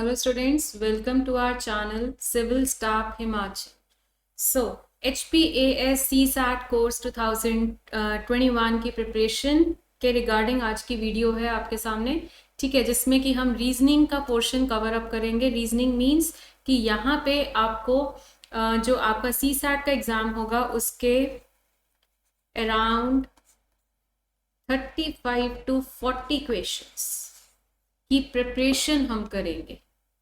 Hello students, welcome to our channel Civil Staff Himachal. So HPAS CSAT course 2021 की preparation के regarding आज की video है आपके सामने, ठीक है, जिसमें कि हम रीजनिंग का पोर्शन कवर अप करेंगे। रीजनिंग मीन्स कि यहाँ पे आपको जो आपका CSAT का एग्जाम होगा उसके अराउंड 35 to 40 क्वेश्चंस की प्रिपरेशन हम करेंगे,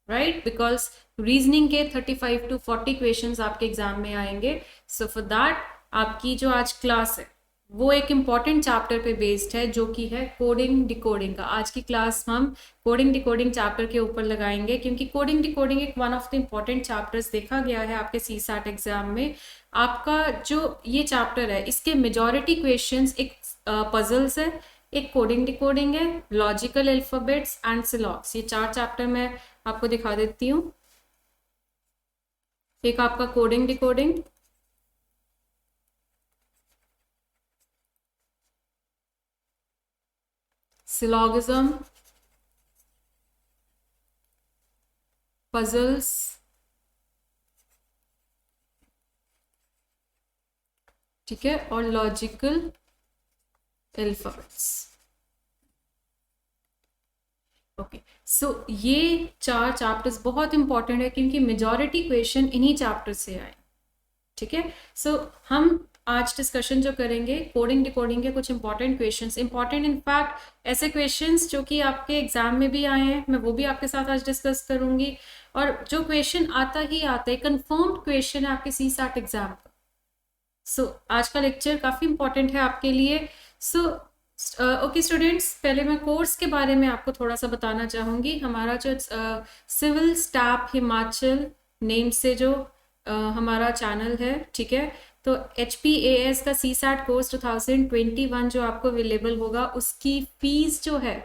राइट, बिकॉज रीजनिंग के 35 to 40 क्वेश्चंस आपके एग्जाम में आएंगे। सो फॉर दैट आपकी जो आज क्लास है वो एक इम्पॉर्टेंट चैप्टर पे बेस्ड है, जो कि है कोडिंग डिकोडिंग का। आज की क्लास हम कोडिंग डिकोडिंग चैप्टर के ऊपर लगाएंगे, क्योंकि कोडिंग डिकोडिंग एक one of the important chapters देखा गया है आपके CSAT एग्जाम में। आपका जो ये चैप्टर है इसके मेजॉरिटी क्वेश्चंस एक पजल्स है, एक कोडिंग डिकोडिंग है, लॉजिकल अल्फाबेट्स एंड सिलॉग्स। ये चार चैप्टर मैं आपको दिखा देती हूँ। एक आपका कोडिंग डिकोडिंग, सिलॉगिज्म, पजल्स, ठीक है, और लॉजिकल अल्फाबेट्स। ओके, सो ये चार चैप्टर्स बहुत इंपॉर्टेंट है क्योंकि मेजॉरिटी क्वेश्चन इन्हीं चैप्टर से आए, ठीक है। सो हम आज डिस्कशन जो करेंगे कोडिंग डिकोडिंग के कुछ इंपॉर्टेंट क्वेश्चंस, इंपॉर्टेंट इनफैक्ट ऐसे क्वेश्चंस जो कि आपके एग्जाम में भी आए हैं, मैं वो भी आपके साथ आज डिस्कस करूंगी। और जो क्वेश्चन आता ही आता है, कंफर्म्ड क्वेश्चन है आपके CSAT एग्जाम का। सो आज का लेक्चर काफी इंपॉर्टेंट है आपके लिए। सो ओके स्टूडेंट्स, पहले मैं कोर्स के बारे में आपको थोड़ा सा बताना चाहूँगी। हमारा जो सिविल स्टाफ हिमाचल नेम से जो हमारा चैनल है, ठीक है, तो HPAS का CSAT कोर्स 2021 जो आपको अवेलेबल होगा उसकी फीस जो है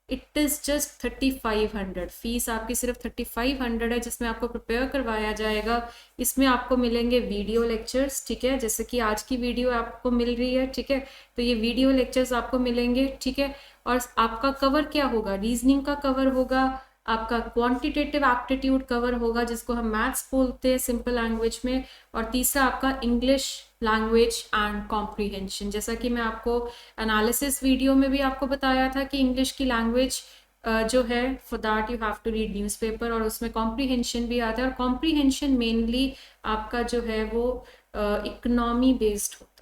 इट इज़ जस्ट 3500। फीस आपकी सिर्फ 3500 है, जिसमें आपको प्रिपेयर करवाया जाएगा। इसमें आपको मिलेंगे वीडियो लेक्चर्स, ठीक है, जैसे कि आज की वीडियो आपको मिल रही है, ठीक है, तो ये वीडियो लेक्चर्स आपको मिलेंगे, ठीक है। और आपका कवर क्या होगा, रीजनिंग का कवर होगा, आपका क्वांटिटेटिव एप्टीट्यूड कवर होगा जिसको हम मैथ्स बोलते हैं सिंपल लैंग्वेज में, और तीसरा आपका इंग्लिश लैंग्वेज एंड कॉम्प्रीहेंशन। जैसा कि मैं आपको एनालिसिस वीडियो में भी आपको बताया था कि इंग्लिश की लैंग्वेज जो है for that you have to read newspaper, और उसमें कॉम्प्रीहेंशन भी आता है। और कॉम्प्रीहेंशन मेनली आपका जो है वो इकोनॉमी बेस्ड होता है,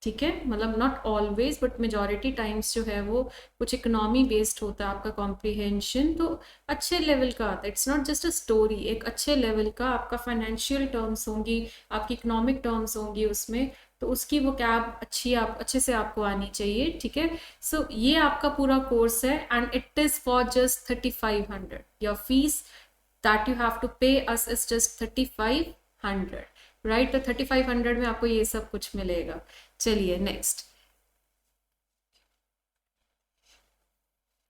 ठीक है, मतलब not always but majority times जो है वो कुछ इकोनॉमी बेस्ड होता है आपका कॉम्प्रीहेंशन। तो अच्छे लेवल का आता है, it's not just a story, एक अच्छे लेवल का आपका फाइनेंशियल टर्म्स होंगी, आपकी इकोनॉमिक टर्म्स होंगी उसमें, तो उसकी वो कैब अच्छे से आपको आनी चाहिए, ठीक है। सो ये आपका पूरा कोर्स है and it is for just 3500। Your fees that you have to pay us is just 3500, right. तो 3500 में आपको ये सब कुछ मिलेगा। चलिए नेक्स्ट।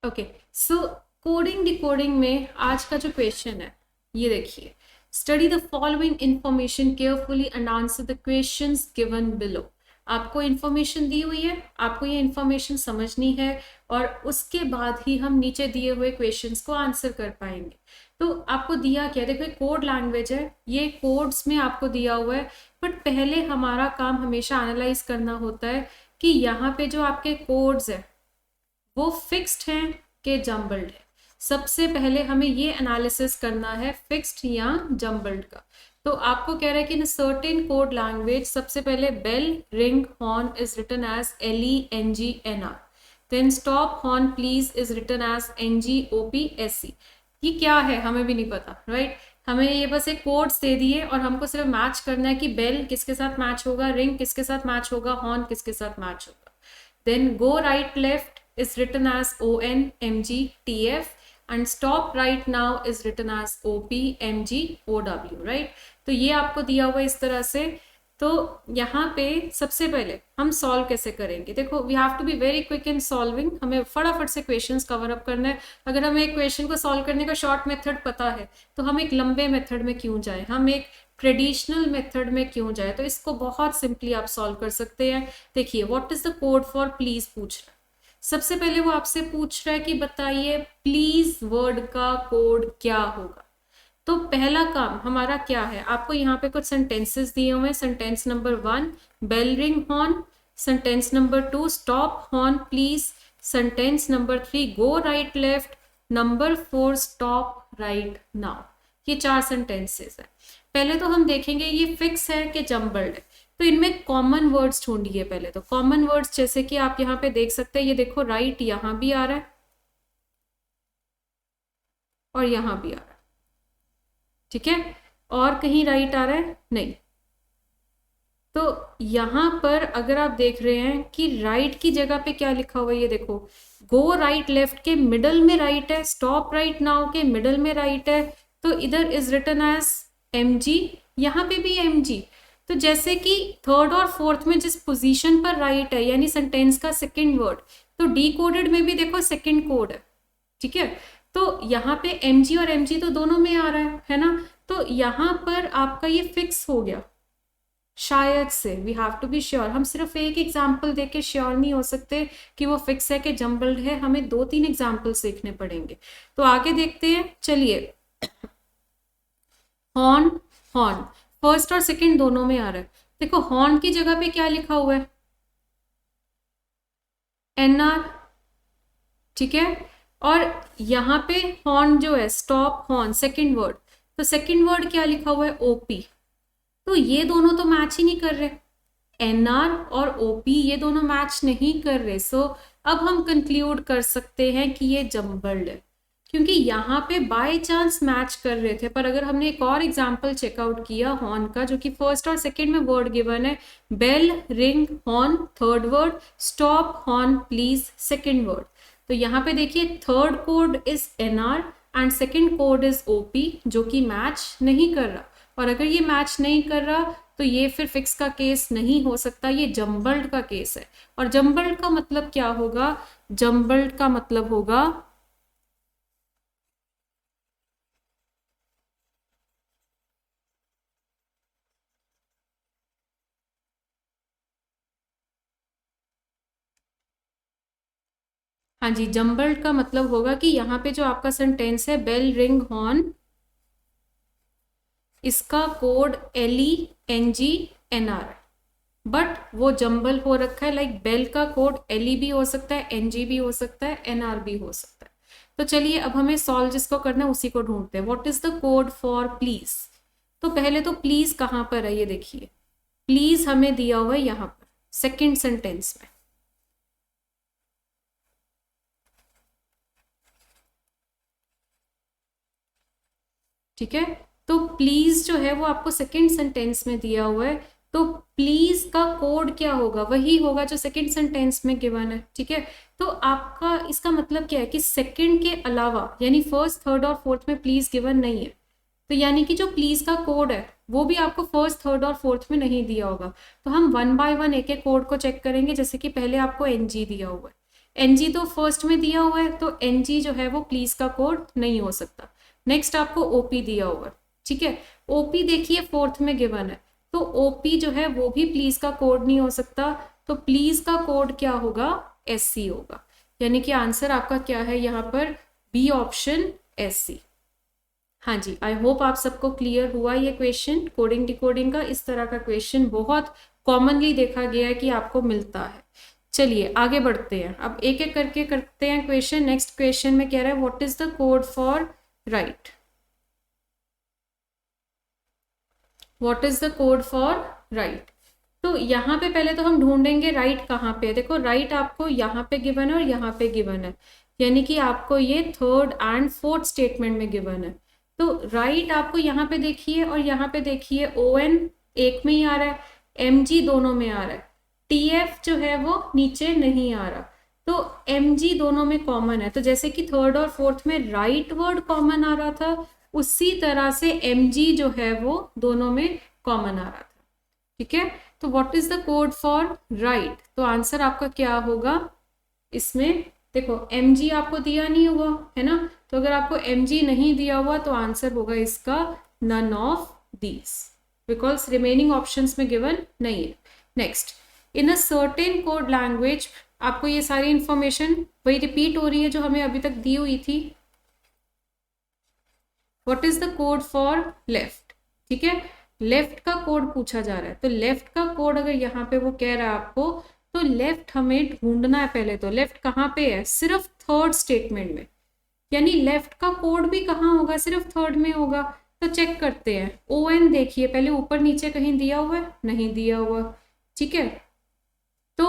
ओके, सो कोडिंग डिकोडिंग में आज का जो क्वेश्चन है ये देखिए, study the following information carefully and answer the questions given below. आपको इंफॉर्मेशन दी हुई है, आपको ये इंफॉर्मेशन समझनी है और उसके बाद ही हम नीचे दिए हुए क्वेश्चंस को आंसर कर पाएंगे। तो आपको दिया क्या, देखो कोड लैंग्वेज है, ये कोड्स में आपको दिया हुआ है, बट पहले हमारा काम हमेशा एनालाइज करना होता है कि यहाँ पे जो आपके कोड्स है वो फिक्स्ड हैं कि जम्बल्ड है। सबसे पहले हमें ये एनालिसिस करना है फिक्स्ड या जम्बल्ड का। तो आपको कह रहा है कि इन सर्टेन कोड लैंग्वेज सबसे पहले bell ring horn is written as LENGNR, then stop horn please is written as NGOPSE। ये क्या है हमें भी नहीं पता, राइट। हमें ये बस एक कोड्स दे दिए और हमको सिर्फ मैच करना है कि बेल किसके साथ मैच होगा, रिंग किसके साथ मैच होगा, हॉर्न किसके साथ मैच होगा। Then go right left is written as ONMGTF and stop right now is written as OPMGOW, right। तो ये आपको दिया हुआ इस तरह से। तो यहाँ पे सबसे पहले हम सॉल्व कैसे करेंगे, देखो we have to be very quick in solving, हमें फटाफट से क्वेश्चंस कवर अप करना है। अगर हमें एक क्वेश्चन को सॉल्व करने का शॉर्ट मेथड पता है तो हम एक लंबे मेथड में क्यों जाए, हम एक ट्रेडिशनल मेथड में क्यों जाए। तो इसको बहुत सिंपली आप सॉल्व कर सकते हैं। देखिए what is the code for please पूछ रहा है, सबसे पहले वो आपसे पूछ रहा है कि बताइए प्लीज वर्ड का कोड क्या होगा। तो पहला काम हमारा क्या है, आपको यहाँ पे कुछ सेंटेंसेस दिए हुए हैं। Sentence number 1 bell ring horn, sentence number 2 stop horn please, sentence number 3 go right left, number 4 stop right now. ये 4 सेंटेंसेस है। पहले तो हम देखेंगे ये फिक्स है कि जम्बल्ड है, तो इनमें कॉमन वर्ड्स ढूंढिए। पहले तो कॉमन वर्ड्स जैसे कि आप यहाँ पे देख सकते हैं, ये देखो राइट यहाँ भी आ रहा है और यहाँ भी आ रहा है, ठीक है, और कहीं राइट आ रहा है नहीं। तो यहां पर अगर आप देख रहे हैं कि राइट की जगह पे क्या लिखा हुआ है, ये देखो गो राइट लेफ्ट के मिडल में राइट है, स्टॉप राइट नाउ के मिडल में राइट है, तो इधर इज रिटन एज mg, यहाँ पे भी mg। तो जैसे कि थर्ड और फोर्थ में जिस पोजीशन पर राइट है यानी सेंटेंस का सेकंड वर्ड, तो डी कोडेड में भी देखो सेकंड कोड है, ठीक है। तो यहाँ पे mg और mg तो दोनों में आ रहा है ना, तो यहाँ पर आपका ये फिक्स हो गया शायद से। We have to be sure, हम सिर्फ एक एग्जाम्पल देख के श्योर नहीं हो सकते कि वो फिक्स है कि जम्बल्ड है, हमें 2-3 एग्जाम्पल सीखने पड़ेंगे। तो आगे देखते हैं, चलिए। हॉर्न, हॉर्न फर्स्ट और सेकंड दोनों में आ रहा है। देखो हॉर्न की जगह पे क्या लिखा हुआ है, NR, ठीक है। और यहाँ पे हॉर्न जो है स्टॉप हॉर्न सेकंड वर्ड, तो सेकंड वर्ड क्या लिखा हुआ है OP। तो ये दोनों तो मैच ही नहीं कर रहे, NR और OP ये दोनों मैच नहीं कर रहे। सो अब हम कंक्लूड कर सकते हैं कि ये जम्बल्ड है, क्योंकि यहाँ पे बाय चांस मैच कर रहे थे। पर अगर हमने एक और एग्जांपल चेकआउट किया हॉर्न का, जो कि फर्स्ट और सेकंड में वर्ड गिवन है, bell ring horn third word, stop horn please second word, तो यहाँ पे देखिए third code is NR and second code is OP, जो कि मैच नहीं कर रहा। और अगर ये मैच नहीं कर रहा तो ये फिर फिक्स का केस नहीं हो सकता, ये जम्बल्ड का केस है। और जम्बल्ड का मतलब क्या होगा, जम्बल्ड का मतलब होगा हाँ जी, जम्बल्ड का मतलब होगा कि यहाँ पे जो आपका सेंटेंस है बेल रिंग हॉर्न, इसका कोड LENGNR, बट वो जम्बल हो रखा है। लाइक बेल का कोड LE भी हो सकता है, NG भी हो सकता है, NR भी हो सकता है। तो चलिए अब हमें सॉल्व जिसको करना है उसी को ढूंढते हैं। What is the code for please. तो पहले तो प्लीज कहाँ पर है, ये देखिए प्लीज हमें दिया हुआ है यहाँ पर सेकेंड सेंटेंस में, ठीक है। तो प्लीज जो है वो आपको सेकेंड सेंटेंस में दिया हुआ है, तो प्लीज का कोड क्या होगा, वही होगा जो सेकेंड सेंटेंस में गिवन है, ठीक है। तो आपका इसका मतलब क्या है कि सेकेंड के अलावा यानी फर्स्ट थर्ड और फोर्थ में प्लीज गिवन नहीं है, तो यानी कि जो प्लीज का कोड है वो भी आपको फर्स्ट थर्ड और फोर्थ में नहीं दिया होगा। तो हम 1 बाय 1 एक एक कोड को चेक करेंगे। जैसे कि पहले आपको NG दिया हुआ है, NG तो फर्स्ट में दिया हुआ है, तो NG जो है वो प्लीज का कोड नहीं हो सकता। नेक्स्ट आपको OP दिया हुआ है, ठीक है। OP देखिए फोर्थ में गिवन है, तो OP जो है वो भी प्लीज का कोड नहीं हो सकता। तो प्लीज का कोड क्या होगा, SC होगा। यानी कि आंसर आपका क्या है यहाँ पर, बी ऑप्शन SC। हाँ जी, आई होप आप सबको क्लियर हुआ ये क्वेश्चन। कोडिंग डिकोडिंग का इस तरह का क्वेश्चन बहुत कॉमनली देखा गया है कि आपको मिलता है। चलिए आगे बढ़ते हैं, अब एक एक करके करते हैं क्वेश्चन। नेक्स्ट क्वेश्चन में कह रहा है what is the code for right. What is the code for right. तो यहाँ पे पहले तो हम ढूंढेंगे राइट कहाँ पे है। देखो राइट आपको यहाँ पे गिवन है और यहाँ पे गिवन है, यानी कि आपको ये थर्ड एंड फोर्थ स्टेटमेंट में गिवन है। तो राइट आपको यहाँ पे देखिए और यहाँ पे देखिए ON एक में ही आ रहा है, MG दोनों में आ रहा है, TF जो है वो नीचे नहीं आ रहा। तो MG दोनों में कॉमन है, तो जैसे कि थर्ड और फोर्थ में राइट वर्ड कॉमन आ रहा था, उसी तरह से MG जो है वो दोनों में कॉमन आ रहा था, ठीक है। तो what is the code for right, तो आंसर आपका क्या होगा इसमें। देखो MG आपको दिया नहीं हुआ है ना, तो अगर आपको MG नहीं दिया हुआ तो आंसर होगा इसका none of these, because remaining options में गिवन नहीं है। Next in a certain code language, आपको ये सारी इंफॉर्मेशन वही रिपीट हो रही है जो हमें अभी तक दी हुई थी। What is the code for left, ठीक है, लेफ्ट का कोड पूछा जा रहा है, तो लेफ्ट का कोड अगर यहाँ पे वो कह रहा है आपको, तो लेफ्ट हमें ढूंढना है पहले। तो लेफ्ट कहाँ पे है, सिर्फ थर्ड स्टेटमेंट में, यानी लेफ्ट का कोड भी कहाँ होगा, सिर्फ थर्ड में होगा। तो चेक करते हैं, ओ एन देखिए पहले ऊपर नीचे कहीं दिया हुआ है, नहीं दिया हुआ, ठीक है, तो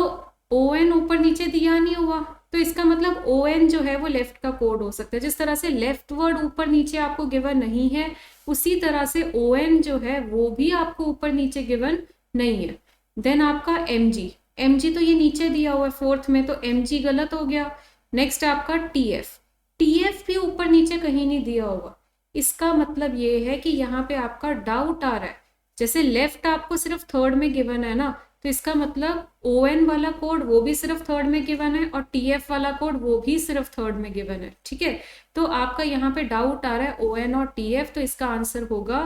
ओ एन ऊपर नीचे दिया नहीं हुआ, तो इसका मतलब ओ एन जो है वो लेफ्ट का कोड हो सकता है। जिस तरह से लेफ्ट वर्ड ऊपर नीचे आपको गिवन नहीं है, उसी तरह से ओ एन जो है वो भी आपको ऊपर नीचे गिवन नहीं है। देन आपका एम जी, एम जी तो ये नीचे दिया हुआ है फोर्थ में, तो एम जी गलत हो गया। नेक्स्ट आपका टी एफ, टी एफ भी ऊपर नीचे कहीं नहीं दिया होगा, इसका मतलब ये है कि यहाँ पे आपका डाउट आ रहा है। जैसे लेफ्ट आपको सिर्फ थर्ड में गिवन है ना, तो इसका मतलब ओ एन वाला कोड वो भी सिर्फ थर्ड में गिवन है, और टी एफ वाला कोड वो भी सिर्फ थर्ड में गिवन है, ठीक है। तो आपका यहाँ पे डाउट आ रहा है ओ एन और टी एफ, तो इसका आंसर होगा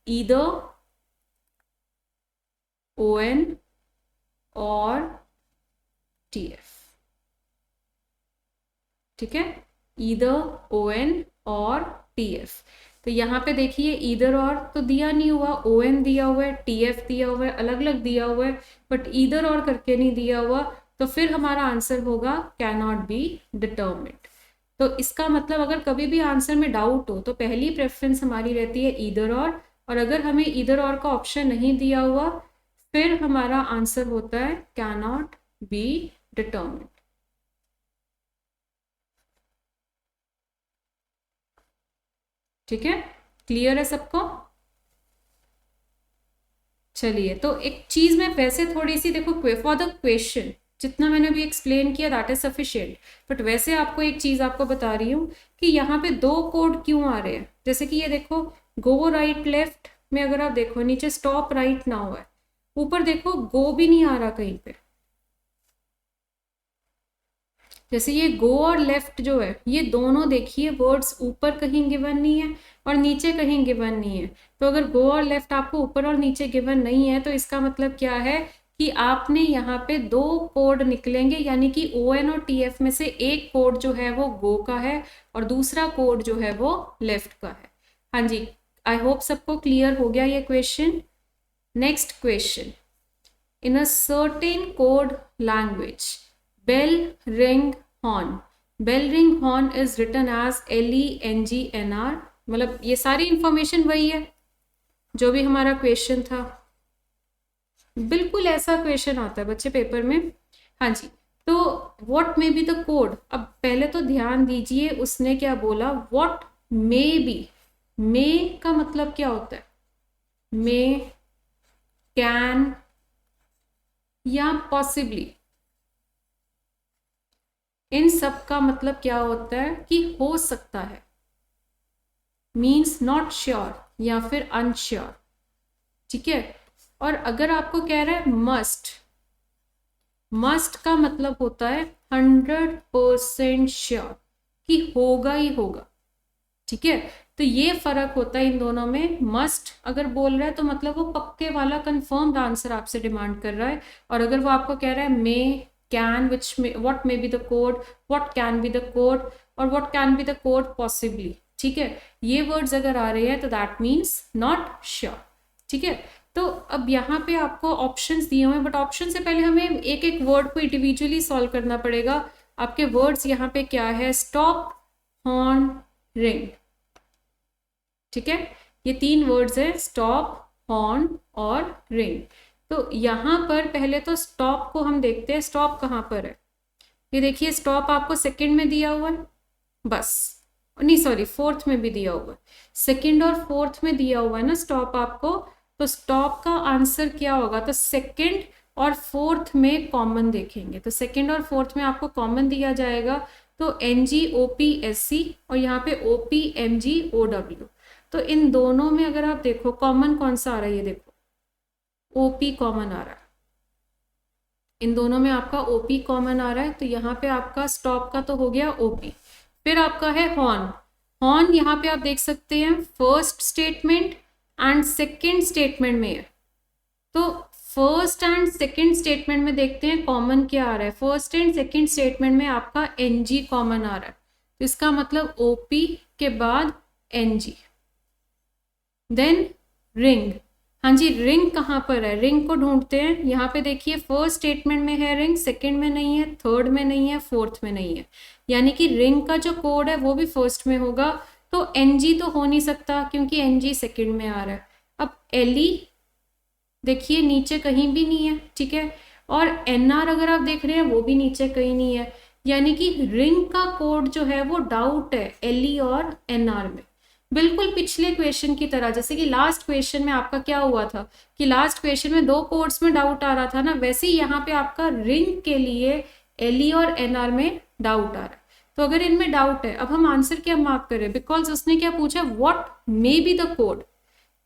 ईदर ओ एन और टी एफ, ठीक है, ईदर ओ एन और टी एफ। तो यहाँ पे देखिए ईदर और तो दिया नहीं हुआ, ओ एन दिया हुआ है, टी एफ दिया हुआ है, अलग अलग दिया हुआ है, बट ईदर और करके नहीं दिया हुआ, तो फिर हमारा आंसर होगा कैन नॉट बी डिटर्मिन्ड। तो इसका मतलब अगर कभी भी आंसर में डाउट हो तो पहली प्रेफरेंस हमारी रहती है ईदर और अगर हमें ईदर और का ऑप्शन नहीं दिया हुआ, फिर हमारा आंसर होता है कैन नॉट बी डिटर्मिन्ड। ठीक है, क्लियर है सबको? चलिए, तो एक चीज में वैसे थोड़ी सी देखो, फॉर द क्वेश्चन जितना मैंने अभी एक्सप्लेन किया दैट इज सफिशिएंट, बट वैसे आपको एक चीज आपको बता रही हूँ कि यहाँ पे दो कोड क्यों आ रहे हैं। जैसे कि ये देखो, गो राइट लेफ्ट में अगर आप देखो नीचे स्टॉप राइट ना हुआ है, ऊपर देखो गो भी नहीं आ रहा कहीं पे। जैसे ये गो और लेफ्ट जो है, ये दोनों देखिए वर्ड्स ऊपर कहीं गिवन नहीं है और नीचे कहीं गिवन नहीं है। तो अगर गो और लेफ्ट आपको ऊपर और नीचे गिवन नहीं है, तो इसका मतलब क्या है कि आपने यहाँ पे दो कोड निकलेंगे, यानी कि ओ एन और टी एफ में से एक कोड जो है वो गो का है और दूसरा कोड जो है वो लेफ्ट का है। हाँ जी, आई होप सबको क्लियर हो गया ये question. Next question, in a certain code language bell ring horn, bell ring horn is written as LENGNR, मतलब ये सारी इंफॉर्मेशन वही है जो भी हमारा क्वेश्चन था, बिल्कुल ऐसा क्वेश्चन आता है बच्चे पेपर में। हाँ जी, तो what may be the code, अब पहले तो ध्यान दीजिए उसने क्या बोला, व्हाट मे बी, मे का मतलब क्या होता है, मे, कैन या पॉसिबली, इन सब का मतलब क्या होता है कि हो सकता है, मीन्स नॉट श्योर या फिर अनश्योर, ठीक है। और अगर आपको कह रहा है मस्ट, मस्ट का मतलब होता है 100% श्योर कि होगा ही होगा, ठीक है। तो ये फर्क होता है इन दोनों में। मस्ट अगर बोल रहा है तो मतलब वो पक्के वाला कंफर्म्ड आंसर आपसे डिमांड कर रहा है, और अगर वो आपको कह रहा है may, can, which may, what may be the code, what can be the code, और what can be the code possibly, ठीक है, ये वर्ड्स अगर आ रहे हैं तो दैट मीन्स नॉट श्योर, ठीक है। तो अब यहाँ पे आपको ऑप्शंस दिए हुए हैं, बट ऑप्शन से पहले हमें एक एक वर्ड को इंडिविजुअली सॉल्व करना पड़ेगा। आपके वर्ड्स यहाँ पे क्या है, स्टॉप, हॉर्न, रिंग, ठीक है, ये तीन वर्ड्स है, स्टॉप, हॉर्न और रिंग। तो यहाँ पर पहले तो स्टॉप को हम देखते हैं, स्टॉप कहाँ पर है, ये देखिए स्टॉप आपको सेकंड में दिया हुआ है, बस, नहीं सॉरी फोर्थ में भी दिया हुआ है, सेकंड और फोर्थ में दिया हुआ है ना स्टॉप आपको। तो स्टॉप का आंसर क्या होगा, तो सेकंड और फोर्थ में कॉमन देखेंगे, तो सेकंड और फोर्थ में आपको कॉमन दिया जाएगा, तो NGOPSC और यहाँ पे OPMGOW। तो इन दोनों में अगर आप देखो कॉमन कौन सा आ रहा है, ये देखो OP कॉमन आ रहा है, इन दोनों में आपका OP कॉमन आ रहा है, तो यहाँ पे आपका स्टॉप का तो हो गया OP। फिर आपका है हॉर्न, हॉर्न यहाँ पे आप देख सकते हैं first statement and second statement में है, तो फर्स्ट एंड सेकंड स्टेटमेंट में देखते हैं कॉमन क्या आ रहा है। फर्स्ट एंड सेकंड स्टेटमेंट में आपका एनजी कॉमन आ रहा है, तो इसका मतलब ओपी के बाद एनजी। देन रिंग, हाँ जी रिंग कहाँ पर है, रिंग को ढूंढते हैं। यहाँ पे देखिए फर्स्ट स्टेटमेंट में है रिंग, सेकंड में नहीं है, थर्ड में नहीं है, फोर्थ में नहीं है, यानी कि रिंग का जो कोड है वो भी फर्स्ट में होगा, तो एनजी तो हो नहीं सकता क्योंकि एनजी सेकंड में आ रहा है। अब एलई देखिए नीचे कहीं भी नहीं है, ठीक है, और एनआर अगर आप देख रहे हैं वो भी नीचे कहीं नहीं है, यानी कि रिंग का कोड जो है वो डाउट है एलई और एनआर में। बिल्कुल पिछले क्वेश्चन की तरह, जैसे कि लास्ट क्वेश्चन में आपका क्या हुआ था कि लास्ट क्वेश्चन में 2 कोड्स में डाउट आ रहा था ना, वैसे ही यहाँ पे आपका रिंग के लिए एलई और एनआर में डाउट आ रहा है। तो अगर इनमें डाउट है, अब हम आंसर क्या मार्क करें, बिकॉज उसने क्या पूछा, what may be the code.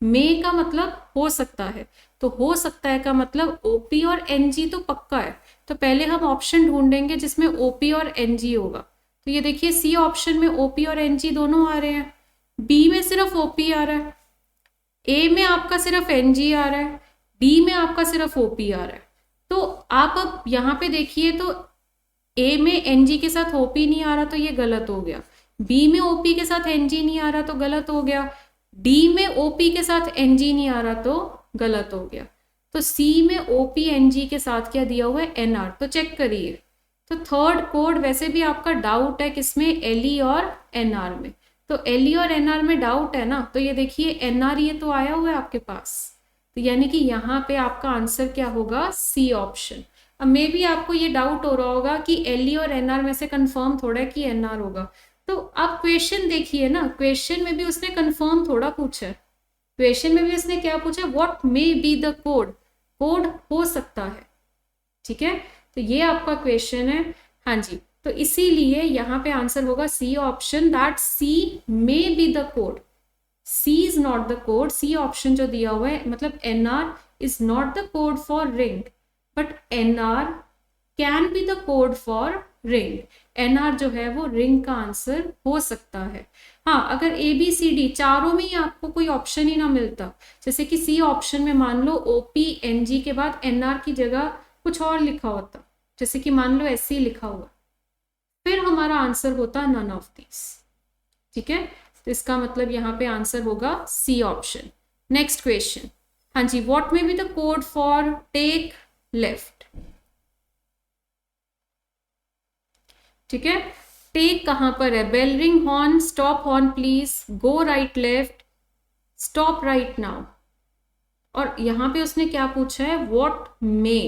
May का मतलब हो सकता है, तो हो सकता है का मतलब ओपी और एनजी तो पक्का है, तो पहले हम ऑप्शन ढूंढेंगे जिसमें ओपी और एनजी होगा। तो ये देखिए सी ऑप्शन में ओपी और एनजी दोनों आ रहे हैं, बी में सिर्फ ओपी आ रहा है, ए में आपका सिर्फ एनजी आ रहा है, डी में आपका सिर्फ ओपी आ रहा है। तो आप अब यहाँ पे देखिए तो ए में एनजी के साथ ओपी नहीं आ रहा तो ये गलत हो गया, बी में ओपी के साथ एनजी नहीं आ रहा तो गलत हो गया, डी में ओपी के साथ एनजी नहीं आ रहा तो गलत हो गया, तो सी में ओपी एनजी के साथ क्या दिया हुआ है, एनआर। तो चेक करिए, तो थर्ड कोड वैसे भी आपका डाउट है किसमें, एलई और एनआर में, तो एलई और एनआर में डाउट है ना, तो ये देखिए एनआर ये तो आया हुआ है आपके पास, तो यानी कि यहाँ पे आपका आंसर क्या होगा, सी ऑप्शन। अब मे भी आपको ये डाउट हो रहा होगा कि एलई और एनआर में से कंफर्म थोड़ा है कि एनआर होगा, तो आप क्वेश्चन देखिए ना, क्वेश्चन में भी उसने कंफर्म थोड़ा पूछा है, क्वेश्चन में भी उसने क्या पूछा, what may be the code, code हो सकता है, ठीक है, तो ये आपका क्वेश्चन है। हाँ जी, तो इसीलिए यहाँ पे आंसर होगा C option, that C may be the code, C is not the code. C option जो दिया हुआ है मतलब NR is not the code for ring, but NR can be the code for ring. NR जो है वो ring का answer हो सकता है। हाँ, अगर ए बी सी डी चारों में ही आपको कोई ऑप्शन ही ना मिलता, जैसे कि सी ऑप्शन में मान लो ओपी एनजी के बाद एनआर की जगह कुछ और लिखा होता, जैसे कि मान लो ऐसे लिखा हुआ, फिर हमारा आंसर होता नन ऑफ दिस, ठीक है, तो इसका मतलब यहाँ पे आंसर होगा सी ऑप्शन। नेक्स्ट क्वेश्चन, हाँ जी, what may be the code for take left, ठीक है, टेक कहां पर है, bell ring horn, stop horn please, go right left, stop right now, और यहां पे उसने क्या पूछा है, what may.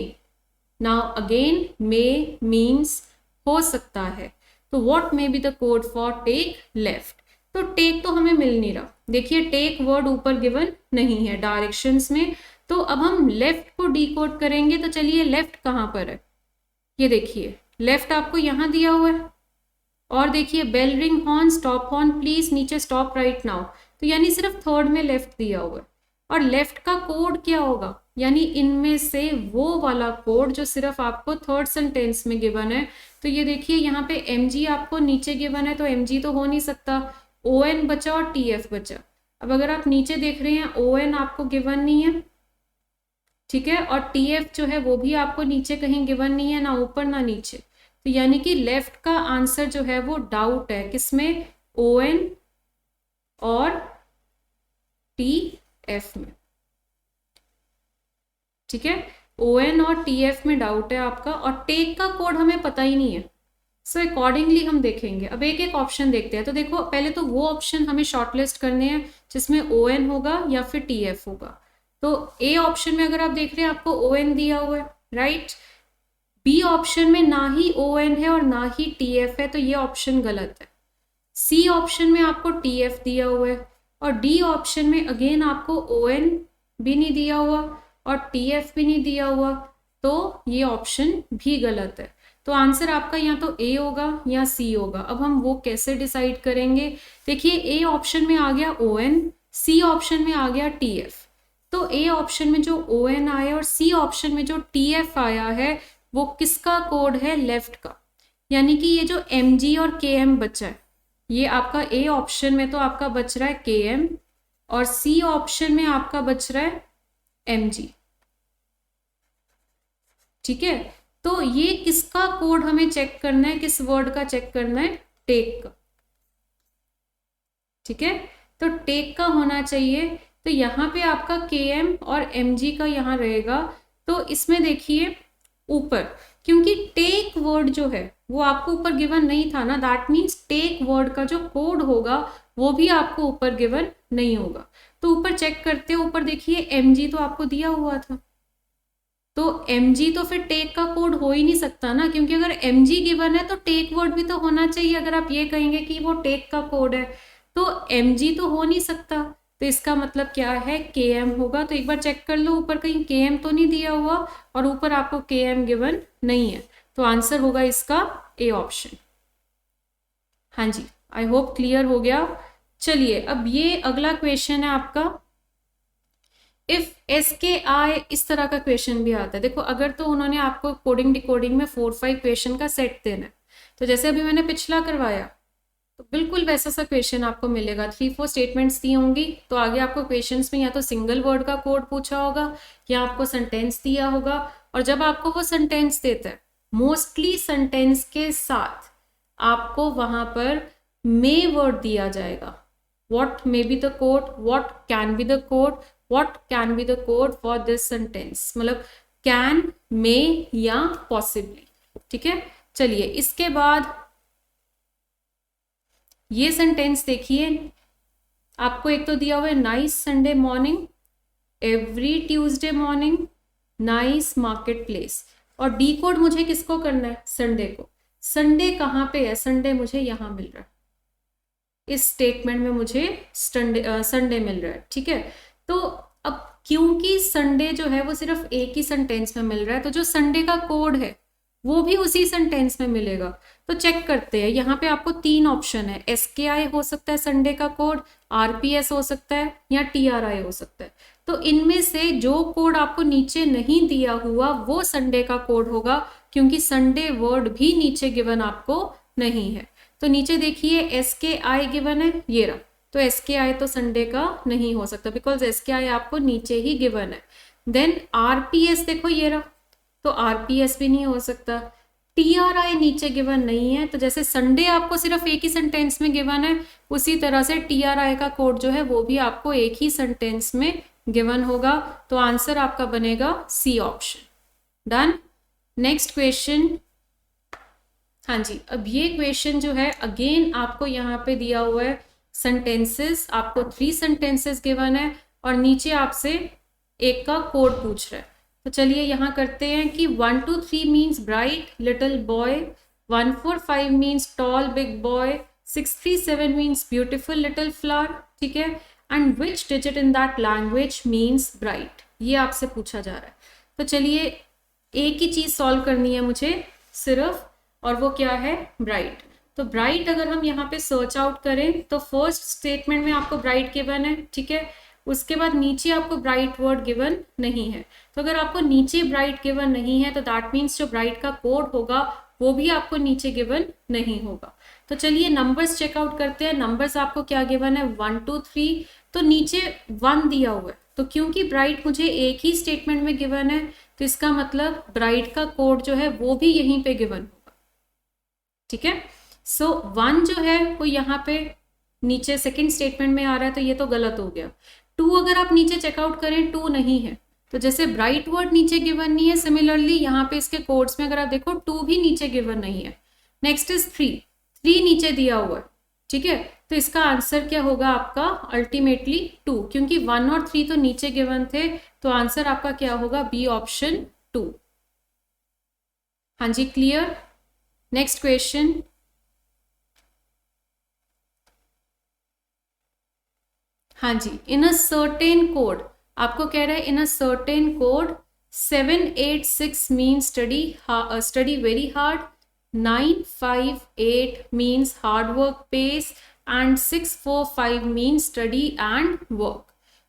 Now again may means हो सकता है, तो what may be the code for take left, तो टेक तो हमें मिल नहीं रहा, देखिए टेक वर्ड ऊपर गिवन नहीं है डायरेक्शंस में, तो अब हम लेफ्ट को डिकोड करेंगे, तो चलिए लेफ्ट कहां पर है, ये देखिए लेफ्ट आपको यहां दिया हुआ है, और देखिए bell ring horn, stop horn please, नीचे स्टॉप राइट नाउ, तो यानी सिर्फ थर्ड में लेफ्ट दिया हुआ है, और लेफ्ट का कोड क्या होगा, यानी इनमें से वो वाला कोड जो सिर्फ आपको थर्ड सेंटेंस में गिवन है, तो ये देखिए यहाँ पे mg आपको नीचे गिवन है, तो mg तो हो नहीं सकता, on बचा और tf बचा। अब अगर आप नीचे देख रहे हैं on आपको गिवन नहीं है, ठीक है, और tf जो है वो भी आपको नीचे कहीं गिवन नहीं है, ना ऊपर ना नीचे, तो यानी कि लेफ्ट का आंसर जो है वो डाउट है किसमें, on और tf में, ठीक है, on और tf में डाउट है आपका, और टेक का कोड हमें पता ही नहीं है, सो अकॉर्डिंगली हम देखेंगे। अब एक एक ऑप्शन देखते हैं, तो देखो पहले तो वो ऑप्शन हमें शॉर्टलिस्ट करने हैं जिसमें on होगा या फिर tf होगा, तो ए ऑप्शन में अगर आप देख रहे हैं आपको on दिया हुआ है, राइट, बी ऑप्शन में ना ही on है और ना ही tf है, तो ये ऑप्शन गलत है, सी ऑप्शन में आपको tf दिया हुआ है, और डी ऑप्शन में अगेन आपको on भी नहीं दिया हुआ और tf भी नहीं दिया हुआ, तो ये ऑप्शन भी गलत है, तो आंसर आपका या तो ए होगा या सी होगा। अब हम वो कैसे डिसाइड करेंगे, देखिए ए ऑप्शन में आ गया on, सी ऑप्शन में आ गया tf, तो ए ऑप्शन में जो on आया और सी ऑप्शन में जो tf आया है वो किसका कोड है, लेफ्ट का, यानी कि ये जो mg और km बचा है, ये आपका ए ऑप्शन में तो आपका बच रहा है km, और सी ऑप्शन में आपका बच रहा है mg, ठीक है, तो ये किसका कोड हमें चेक करना है, किस वर्ड का चेक करना है, टेक का। ठीक है, तो टेक का होना चाहिए। तो यहाँ पे आपका KM और MG का यहाँ रहेगा। तो इसमें देखिए ऊपर, क्योंकि टेक वर्ड जो है वो आपको ऊपर गिवन नहीं था ना, दैट मीन्स टेक वर्ड का जो कोड होगा वो भी आपको ऊपर गिवन नहीं होगा। तो ऊपर चेक करते हैं, ऊपर देखिए MG तो आपको दिया हुआ था, तो MG तो फिर टेक का कोड हो ही नहीं सकता ना, क्योंकि अगर MG गिवन है तो टेक वर्ड भी तो होना चाहिए। अगर आप ये कहेंगे कि वो टेक का कोड है तो MG तो हो नहीं सकता, तो इसका मतलब क्या है, KM होगा। तो एक बार चेक कर लो ऊपर कहीं KM तो नहीं दिया हुआ, और ऊपर आपको KM गिवन नहीं है, तो आंसर होगा इसका A ऑप्शन। हाँ जी, आई होप क्लियर हो गया। चलिए अब ये अगला क्वेश्चन है आपका, इफ SKI, इस तरह का क्वेश्चन भी आता है। देखो अगर तो उन्होंने आपको कोडिंग डिकोडिंग में 4-5 क्वेश्चन का सेट देना है, तो जैसे अभी मैंने पिछला करवाया तो बिल्कुल वैसा सा क्वेश्चन आपको मिलेगा। 3-4 स्टेटमेंट्स दी होंगी, तो आगे आपको क्वेश्चंस में या तो सिंगल वर्ड का कोड पूछा होगा या आपको सेंटेंस दिया होगा, और जब आपको वो सेंटेंस देता है, मोस्टली सेंटेंस के साथ आपको वहां पर मे वर्ड दिया जाएगा। what may be the code, what can be the code, what can be the code for this sentence, मतलब can, may या possibly। ठीक है, चलिए इसके बाद ये सेंटेंस देखिए, आपको एक तो दिया हुआ है nice Sunday morning, every Tuesday morning, nice market place, और डी कोड मुझे किसको करना है, संडे को। संडे कहाँ पे है, संडे मुझे यहाँ मिल रहा है, इस स्टेटमेंट में मुझे संडे मिल रहा है। ठीक है, तो अब क्योंकि संडे जो है वो सिर्फ एक ही सेंटेंस में मिल रहा है, तो जो संडे का कोड है वो भी उसी सेंटेंस में मिलेगा। तो चेक करते हैं, यहाँ पे आपको 3 ऑप्शन है, SKI हो सकता है संडे का कोड, RPS हो सकता है, या TRI हो सकता है। तो इनमें से जो कोड आपको नीचे नहीं दिया हुआ वो संडे का कोड होगा, क्योंकि संडे वर्ड भी नीचे गिवन आपको नहीं है। तो नीचे देखिए SKI गिवन है, ये रहा, तो SKI तो संडे का नहीं हो सकता, बिकॉज SKI आपको नीचे ही गिवन है। देन RPS देखो ये रहा, तो RPS भी नहीं हो सकता। TRI नीचे गिवन नहीं है, तो जैसे संडे आपको सिर्फ एक ही सेंटेंस में गिवन है, उसी तरह से TRI का कोड जो है वो भी आपको एक ही सेंटेंस में गिवन होगा। तो आंसर आपका बनेगा C option. Done. Next question. हाँ जी, अब ये क्वेश्चन जो है अगेन आपको यहाँ पे दिया हुआ है सेंटेंसेस, आपको 3 सेंटेंसेस गिवन है और नीचे आपसे एक का कोड पूछ रहा है। तो चलिए यहाँ करते हैं कि 1 2 3 means bright little boy, 1 4 5 means tall big boy, 6 3 7 means beautiful little flower. ठीक है, and which digit in that language means bright, ये आपसे पूछा जा रहा है। तो चलिए एक ही चीज सॉल्व करनी है मुझे सिर्फ, और वो क्या है, ब्राइट। तो ब्राइट अगर हम यहाँ पे सर्च आउट करें तो फर्स्ट स्टेटमेंट में आपको ब्राइट गिवन है। ठीक है, उसके बाद नीचे आपको ब्राइट वर्ड गिवन नहीं है। तो अगर आपको नीचे ब्राइट गिवन नहीं है तो दैट मीन्स जो ब्राइट का कोड होगा वो भी आपको नीचे गिवन नहीं होगा। तो चलिए नंबर्स चेकआउट करते हैं। नंबर्स आपको क्या गिवन है, 1 2 3, तो नीचे 1 दिया हुआ है, तो क्योंकि ब्राइट मुझे एक ही स्टेटमेंट में गिवन है तो इसका मतलब ब्राइट का कोड जो है वो भी यहीं पे गिवन होगा। ठीक है, सो 1 जो है वो यहाँ पे नीचे सेकंड स्टेटमेंट में आ रहा है, तो ये तो गलत हो गया। 2 अगर आप नीचे चेकआउट करें 2 नहीं है, तो जैसे ब्राइट वर्ड नीचे गिवन नहीं है, सिमिलरली यहाँ पे इसके कोड्स में अगर आप देखो 2 भी नीचे गिवन नहीं है। नेक्स्ट इज 3 नीचे दिया हुआ है। ठीक है, तो इसका आंसर क्या होगा आपका अल्टीमेटली 2, क्योंकि 1 और 3 तो नीचे गिवन थे, तो आंसर आपका क्या होगा, बी ऑप्शन 2। हाँ जी, क्लियर। Next question. हाँ जी, इन अ सर्टेन कोड, आपको कह रहा है in a certain code 7 8 6 mean study very hard, 9 5 8 means hard work pays, and 6 4 5 mean study and work.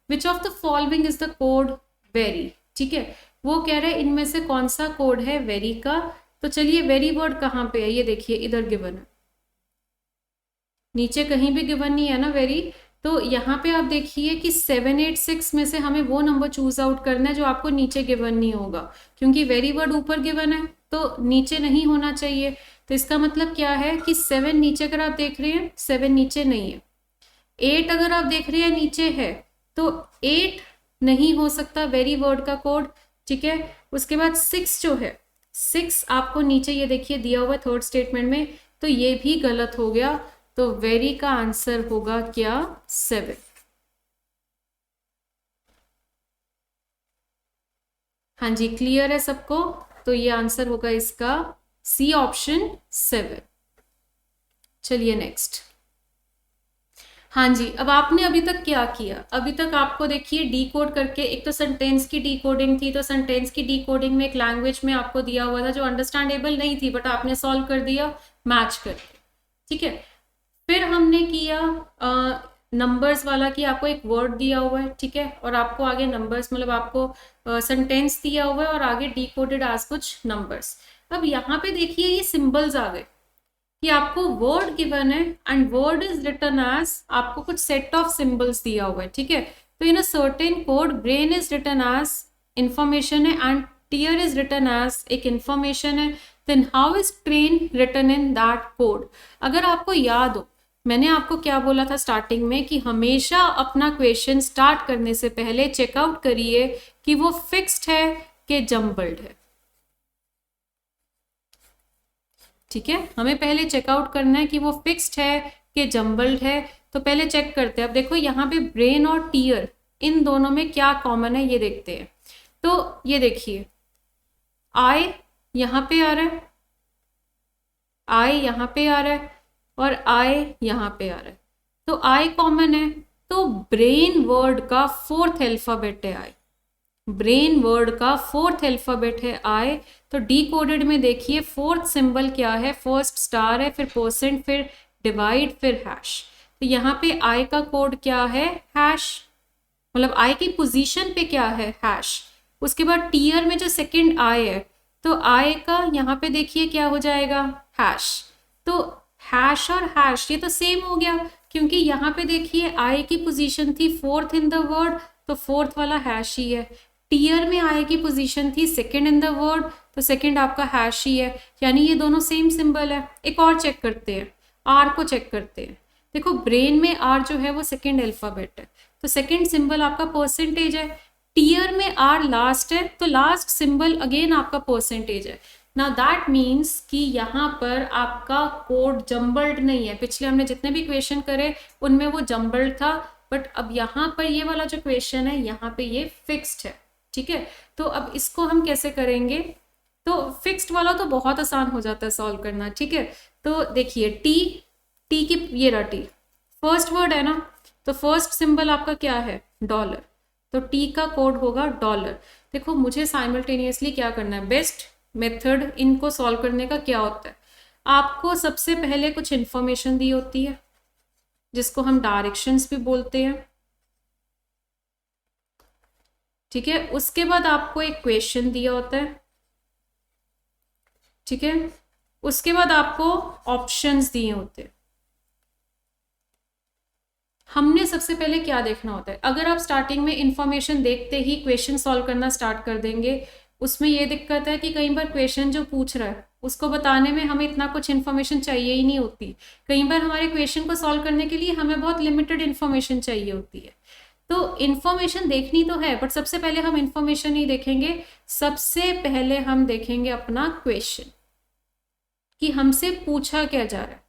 Which of the following is the code very. ठीक है, वो कह रहा है इनमें से कौन सा कोड है वेरी का। तो चलिए वेरी वर्ड कहाँ पे है, ये देखिए इधर गिवन है, नीचे कहीं भी गिवन नहीं है ना वेरी। तो यहाँ पे आप देखिए कि 786 में से हमें वो नंबर चूज आउट करना है जो आपको नीचे गिवन नहीं होगा, क्योंकि वेरी वर्ड ऊपर गिवन है तो नीचे नहीं होना चाहिए। तो इसका मतलब क्या है कि 7 नीचे अगर आप देख रहे हैं 7 नीचे नहीं है, 8 अगर आप देख रहे हैं नीचे है तो 8 नहीं हो सकता वेरी वर्ड का कोड, ठीक है। उसके बाद 6 जो है 6 आपको नीचे ये देखिए दिया हुआ है थर्ड स्टेटमेंट में, तो ये भी गलत हो गया। तो वेरी का आंसर होगा क्या 7। हाँ जी क्लियर है सबको, तो ये आंसर होगा इसका सी ऑप्शन 7। चलिए नेक्स्ट। हाँ जी, अब आपने अभी तक क्या किया, अभी तक आपको देखिए डी कोड करके, एक तो सेंटेंस की डी कोडिंग थी, तो सेंटेंस की डी कोडिंग में एक लैंग्वेज में आपको दिया हुआ था जो अंडरस्टैंडेबल नहीं थी, बट आपने सॉल्व कर दिया मैच करके, ठीक है। फिर हमने किया नंबर्स वाला कि आपको एक वर्ड दिया हुआ है, ठीक है, और आपको आगे नंबर्स मतलब आपको सेंटेंस दिया हुआ है और आगे डी कोडेड आज कुछ नंबर्स। अब यहाँ पे देखिए ये सिंबल्स आ गए कि आपको वर्ड गिवन है and word is written as, आपको कुछ सेट ऑफ सिंबल्स दिया हुआ है, ठीक है। तो in a certain code brain is written as information है and tear is written as एक इंफॉर्मेशन है, then how is train written in that code. अगर आपको याद हो मैंने आपको क्या बोला था स्टार्टिंग में कि हमेशा अपना क्वेश्चन स्टार्ट करने से पहले चेकआउट करिए कि वो फिक्स्ड है कि जम्बल्ड है, ठीक है। हमें पहले चेकआउट करना है कि वो फिक्स्ड है कि जम्बल्ड है। तो पहले चेक करते हैं। अब देखो यहाँ पे ब्रेन और टीयर इन दोनों में क्या कॉमन है ये देखते हैं। तो ये देखिए आई यहाँ पे आ रहा है, आई यहाँ पे आ रहा है और आई यहाँ पे आ रहा है, तो आई कॉमन है। तो ब्रेन वर्ड का फोर्थ अल्फाबेट है आई, ब्रेन वर्ड का फोर्थ अल्फाबेट है आई। तो डी कोडेड में देखिए फोर्थ सिंबल क्या है, फर्स्ट स्टार है, फिर परसेंट, फिर डिवाइड, फिर हैश। तो यहाँ पे आई का कोड क्या है हैश, मतलब आई की पोजीशन पे क्या है हैश। उसके बाद टीयर में जो सेकंड आई है तो आई का यहाँ पे देखिए क्या हो जाएगा हैश। तो हैश और हैश ये तो सेम हो गया, क्योंकि यहाँ पे देखिए आई की पोजीशन थी फोर्थ इन द वर्ड, तो फोर्थ वाला हैश ही है। टीयर में आई की पोजीशन थी सेकंड इन द वर्ड, तो सेकंड आपका हैश ही है, यानी ये दोनों सेम सिंबल है। एक और चेक करते हैं, आर को चेक करते हैं। देखो ब्रेन में आर जो है वो सेकंड अल्फाबेट है, तो सेकंड सिंबल आपका परसेंटेज है। टीयर में आर लास्ट है, तो लास्ट सिंबल अगेन आपका परसेंटेज है। नाउ दैट मीन्स कि यहाँ पर आपका कोड जम्बल्ड नहीं है। पिछले हमने जितने भी क्वेश्चन करे उनमें वो जम्बल्ड था, बट अब यहाँ पर ये वाला जो क्वेश्चन है यहाँ पे ये फिक्स्ड है, ठीक है। तो अब इसको हम कैसे करेंगे, तो फिक्स्ड वाला तो बहुत आसान हो जाता है सॉल्व करना, ठीक है। तो देखिए टी, टी की ये रहा टी, फर्स्ट वर्ड है ना, तो फर्स्ट सिंबल आपका क्या है डॉलर, तो टी का कोड होगा डॉलर। देखो मुझे साइमल्टेनियसली क्या करना है, बेस्ट मेथड इनको सॉल्व करने का क्या होता है, आपको सबसे पहले कुछ इंफॉर्मेशन दी होती है जिसको हम डायरेक्शंस भी बोलते हैं, ठीक है। उसके बाद आपको एक क्वेश्चन दिया होता है, ठीक है। उसके बाद आपको ऑप्शंस दिए होते हैं। हमने सबसे पहले क्या देखना होता है, अगर आप स्टार्टिंग में इंफॉर्मेशन देखते ही क्वेश्चन सॉल्व करना स्टार्ट कर देंगे, उसमें ये दिक्कत है कि कई बार क्वेश्चन जो पूछ रहा है उसको बताने में हमें इतना कुछ इन्फॉर्मेशन चाहिए ही नहीं होती। कई बार हमारे क्वेश्चन को सॉल्व करने के लिए हमें बहुत लिमिटेड इन्फॉर्मेशन चाहिए होती है। तो इन्फॉर्मेशन देखनी तो है, बट सबसे पहले हम इन्फॉर्मेशन नहीं देखेंगे, सबसे पहले हम देखेंगे अपना क्वेश्चन कि हमसे पूछा क्या जा रहा है।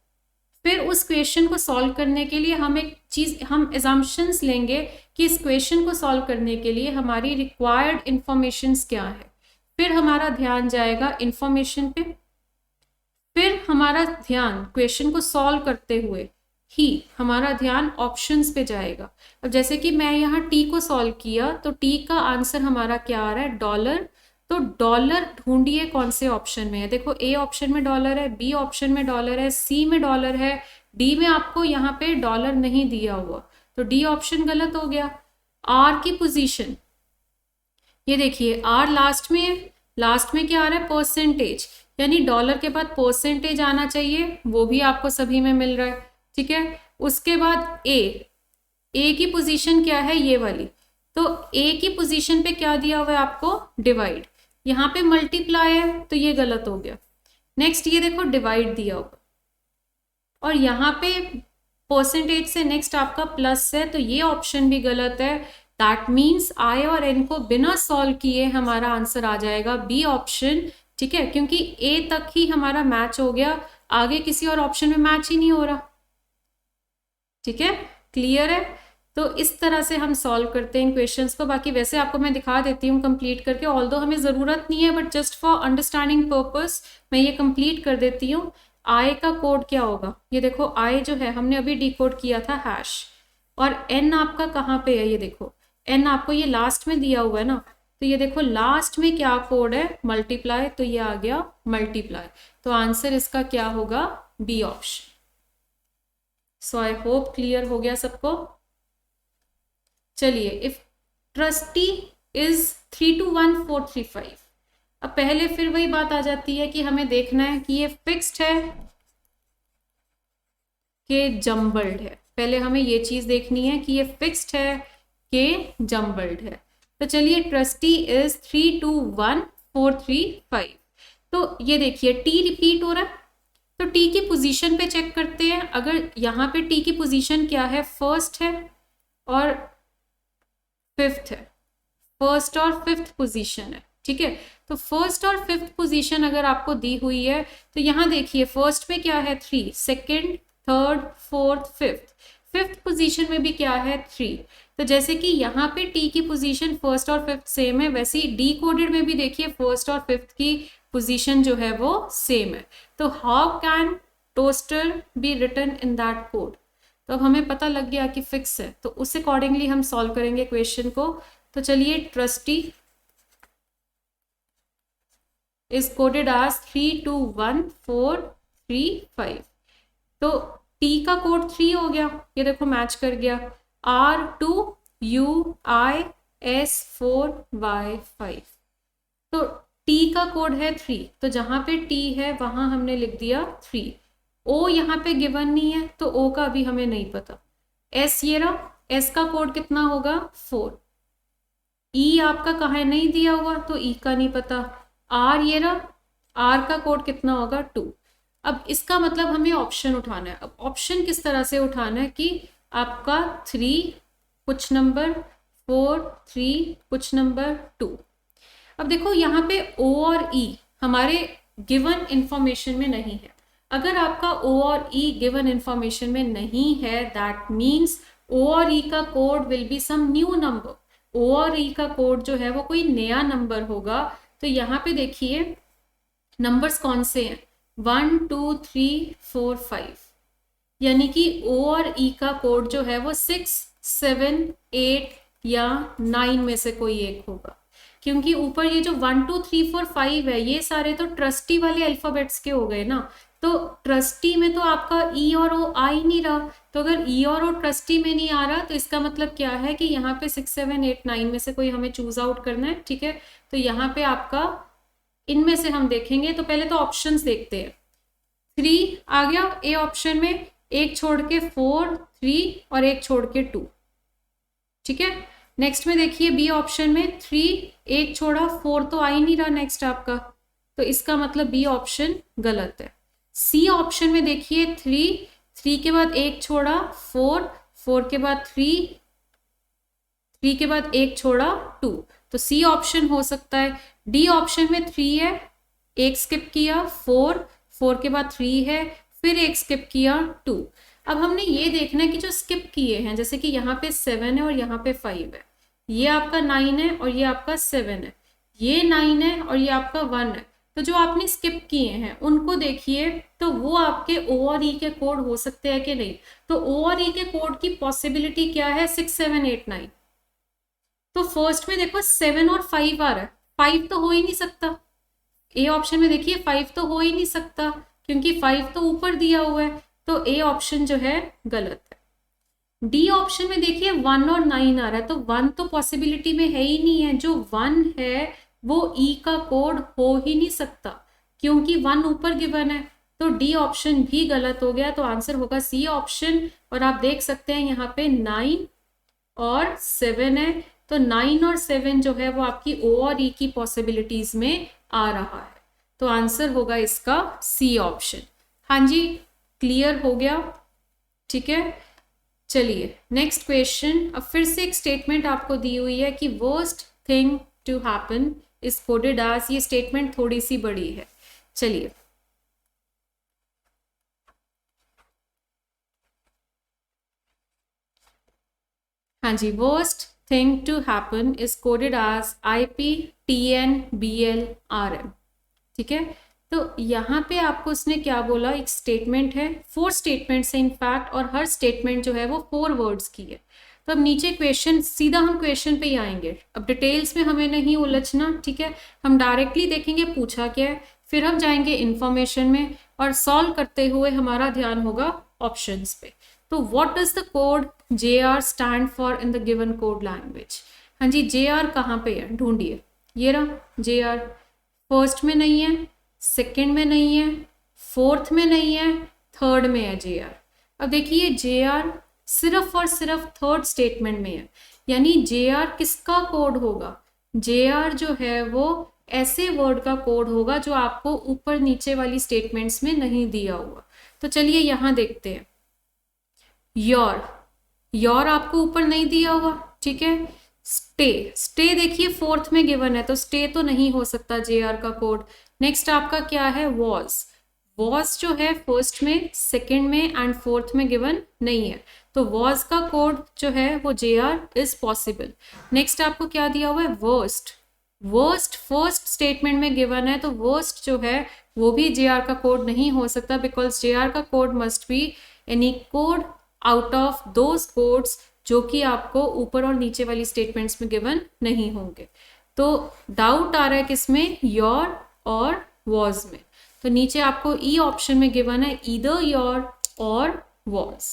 फिर उस क्वेश्चन को सॉल्व करने के लिए हम एक चीज, हम एजम्पशंस लेंगे कि इस क्वेश्चन को सॉल्व करने के लिए हमारी रिक्वायर्ड इंफॉर्मेशंस क्या है। फिर हमारा ध्यान जाएगा इंफॉर्मेशन पे, फिर हमारा ध्यान क्वेश्चन को सॉल्व करते हुए ही हमारा ध्यान ऑप्शंस पे जाएगा। अब जैसे कि मैं यहाँ टी को सॉल्व किया, तो टी का आंसर हमारा क्या आ रहा है डॉलर। तो डॉलर ढूंढिए कौन से ऑप्शन में है, देखो ए ऑप्शन में डॉलर है, बी ऑप्शन में डॉलर है, सी में डॉलर है, डी में आपको यहाँ पे डॉलर नहीं दिया हुआ, तो डी ऑप्शन गलत हो गया। आर की पोजीशन ये देखिए, आर लास्ट में क्या आ रहा है परसेंटेज, यानी डॉलर के बाद परसेंटेज आना चाहिए, वो भी आपको सभी में मिल रहा है, ठीक है। उसके बाद ए, ए की पोजीशन क्या है, ये वाली, तो ए की पोजीशन पे क्या दिया हुआ है आपको, डिवाइड, यहाँ पे मल्टीप्लाई है तो ये गलत हो गया। नेक्स्ट ये देखो डिवाइड दिया होगा और यहाँ पे परसेंटेज से नेक्स्ट आपका प्लस है, तो ये ऑप्शन भी गलत है। दैट मीन्स आई और एन को बिना सॉल्व किए हमारा आंसर आ जाएगा बी ऑप्शन, ठीक है, क्योंकि ए तक ही हमारा मैच हो गया, आगे किसी और ऑप्शन में मैच ही नहीं हो रहा। ठीक है, क्लियर है। तो इस तरह से हम सॉल्व करते हैं इन क्वेश्चंस को। बाकी वैसे आपको मैं दिखा देती हूँ कंप्लीट करके, ऑल्दो हमें ज़रूरत नहीं है, but just for understanding purpose मैं ये कंप्लीट कर देती हूँ। आई का कोड क्या होगा, ये देखो आई जो है हमने अभी डिकोड किया था हैश, और एन आपका कहाँ पे है, ये देखो एन आपको ये लास्ट में दिया हुआ है ना, तो ये देखो लास्ट में क्या कोड है, मल्टीप्लाई, तो ये आ गया मल्टीप्लाई, तो आंसर इसका क्या होगा, B option. So I hope clear हो गया सबको। चलिए, इफ ट्रस्टी इज 321,435, अब पहले फिर वही बात आ जाती है कि हमें देखना है कि ये फिक्स्ड है कि जम्बल्ड है। पहले हमें ये चीज देखनी है कि ये फिक्स्ड है कि जम्बल्ड है। तो चलिए, ट्रस्टी इज 321,435, तो ये देखिए टी रिपीट हो रहा है, तो टी की पोजीशन पे चेक करते हैं। अगर यहाँ पे टी की पोजीशन क्या है, फर्स्ट है और फिफ्थ है, फर्स्ट और फिफ्थ पोजीशन है, ठीक है। तो फर्स्ट और फिफ्थ पोजीशन अगर आपको दी हुई है, तो यहाँ देखिए फर्स्ट पे क्या है 3, second, third, fourth, fifth, fifth position में भी क्या है 3। तो जैसे कि यहाँ पे टी की पोजीशन फर्स्ट और फिफ्थ सेम है, वैसे ही डी कोडेड में भी देखिए फर्स्ट और फिफ्थ की पोजीशन जो है वो सेम है। तो how can toaster be written in that code, तो अब हमें पता लग गया कि फिक्स है, तो उस अकॉर्डिंगली हम सॉल्व करेंगे क्वेश्चन को। तो चलिए, ट्रस्टी इज कोडेड एज 321,435, तो टी का कोड 3 हो गया, ये देखो मैच कर गया, R2UI S4Y5, तो टी का कोड है 3, तो जहां पे टी है वहां हमने लिख दिया 3। ओ यहाँ पे गिवन नहीं है, तो ओ का भी हमें नहीं पता। एस ये रहा, एस का कोड कितना होगा 4। ई आपका कहाँ है, नहीं दिया हुआ, तो ई का नहीं पता। आर ये रहा, आर का कोड कितना होगा 2। अब इसका मतलब हमें ऑप्शन उठाना है। अब ऑप्शन किस तरह से उठाना है कि आपका 3 कुछ नंबर, 4 3 कुछ नंबर 2। अब देखो यहाँ पे ओ और ई हमारे गिवन इंफॉर्मेशन में नहीं है। अगर आपका ओ और ई गिवन इंफॉर्मेशन में नहीं है, दैट मीन्स ओ और ई का code will be some new number. O और ई का कोड जो है वो कोई नया नंबर होगा। तो यहाँ पे देखिए नंबर्स कौन से हैं, 1 2 3 4 5, यानी कि ओ और ई का कोड जो है वो 6 7 8 या 9 में से कोई एक होगा, क्योंकि ऊपर ये जो 1 2 3 4 5 है ये सारे तो ट्रस्टी वाले अल्फाबेट्स के हो गए ना। तो ट्रस्टी में तो आपका ई और ओ आ ही नहीं रहा, तो अगर ई और ओ ट्रस्टी में नहीं आ रहा तो इसका मतलब क्या है कि यहाँ पे 6 7 8 9 में से कोई हमें चूज आउट करना है, ठीक है। तो यहाँ पे आपका इनमें से हम देखेंगे, तो पहले तो ऑप्शंस देखते हैं। 3 आ गया ए ऑप्शन में, एक छोड़ के 4 3 और एक छोड़ के 2, ठीक है। नेक्स्ट में देखिए बी ऑप्शन में 3 एक छोड़ा, 4 तो आ ही नहीं रहा नेक्स्ट आपका, तो इसका मतलब बी ऑप्शन गलत है। सी ऑप्शन में देखिए 3 के बाद एक छोड़ा, 4 के बाद 3 के बाद एक छोड़ा 2, तो सी ऑप्शन हो सकता है। डी ऑप्शन में 3 है, एक स्किप किया, 4 के बाद 3 है, फिर एक स्किप किया 2। अब हमने ये देखना है कि जो स्किप किए हैं, जैसे कि यहाँ पे 7 है और यहाँ पे 5 है, ये आपका 9 है और ये आपका 7 है, ये 9 है और ये आपका 1 है, तो जो आपने स्किप किए हैं उनको देखिए, तो वो आपके ओ और ई के कोड हो सकते हैं कि नहीं। तो ओ और ई के कोड की पॉसिबिलिटी क्या है, 6 7 8 9। तो फर्स्ट में देखो 7 और 5 आ रहा है, 5 तो हो ही नहीं सकता। ए ऑप्शन में देखिए 5 तो हो ही नहीं सकता, क्योंकि 5 तो ऊपर दिया हुआ है, तो ए ऑप्शन जो है गलत है। डी ऑप्शन में देखिए 1 और 9 आ रहा है, तो 1 तो पॉसिबिलिटी में है ही नहीं है, जो 1 है वो ई का कोड हो ही नहीं सकता, क्योंकि 1 ऊपर गिवन है, तो डी ऑप्शन भी गलत हो गया। तो आंसर होगा सी ऑप्शन। और आप देख सकते हैं यहाँ पे 9 और 7 है, तो 9 और 7 जो है वो आपकी ओ और ई की पॉसिबिलिटीज में आ रहा है। तो आंसर होगा इसका सी ऑप्शन। हाँ जी, क्लियर हो गया, ठीक है। चलिए नेक्स्ट क्वेश्चन। अब फिर से एक स्टेटमेंट आपको दी हुई है कि worst thing to happen is coded as, ये स्टेटमेंट थोड़ी सी बड़ी है। चलिए, हाँ जी, worst thing to happen is coded as IPTNBLRM, ठीक है। तो यहाँ पे आपको उसने क्या बोला, एक स्टेटमेंट है, 4 स्टेटमेंट्स है इनफैक्ट, और हर स्टेटमेंट जो है वो 4 वर्ड्स की है। तो अब नीचे क्वेश्चन, सीधा हम क्वेश्चन पे ही आएंगे, अब डिटेल्स में हमें नहीं उलझना, ठीक है। हम डायरेक्टली देखेंगे पूछा क्या है, फिर हम जाएंगे इंफॉर्मेशन में, और सॉल्व करते हुए हमारा ध्यान होगा ऑप्शंस पे। तो what does the code JR stand for in the given code language? हाँ जी, JR कहाँ पे है, ढूंढिए। ये रहा JR, फर्स्ट में नहीं है, सेकंड में नहीं है, फोर्थ में नहीं है, थर्ड में है JR। अब देखिए JR सिर्फ और सिर्फ थर्ड स्टेटमेंट में है, यानी JR किसका कोड होगा? JR जो है वो ऐसे वर्ड का कोड होगा जो आपको ऊपर नीचे वाली स्टेटमेंट्स में नहीं दिया हुआ। तो चलिए यहां देखते हैं, योर आपको ऊपर नहीं दिया हुआ, ठीक है। स्टे देखिए फोर्थ में गिवन है, तो स्टे तो नहीं हो सकता JR का कोड। नेक्स्ट आपका क्या है, वॉज जो है फर्स्ट में, सेकंड में एंड फोर्थ में गिवन नहीं है, तो वॉज का कोड जो है वो JR इज पॉसिबल। नेक्स्ट आपको क्या दिया हुआ है, वर्स्ट फर्स्ट स्टेटमेंट में गिवन है, तो वर्स्ट जो है वो भी JR का कोड नहीं हो सकता, बिकॉज JR का code must be any code out of those codes जो कि आपको ऊपर और नीचे वाली स्टेटमेंट्स में गिवन नहीं होंगे। तो डाउट आ रहा है किसमें, योर और वॉज में। तो नीचे आपको ई ऑप्शन में गिवन है ईदर योर और वॉज,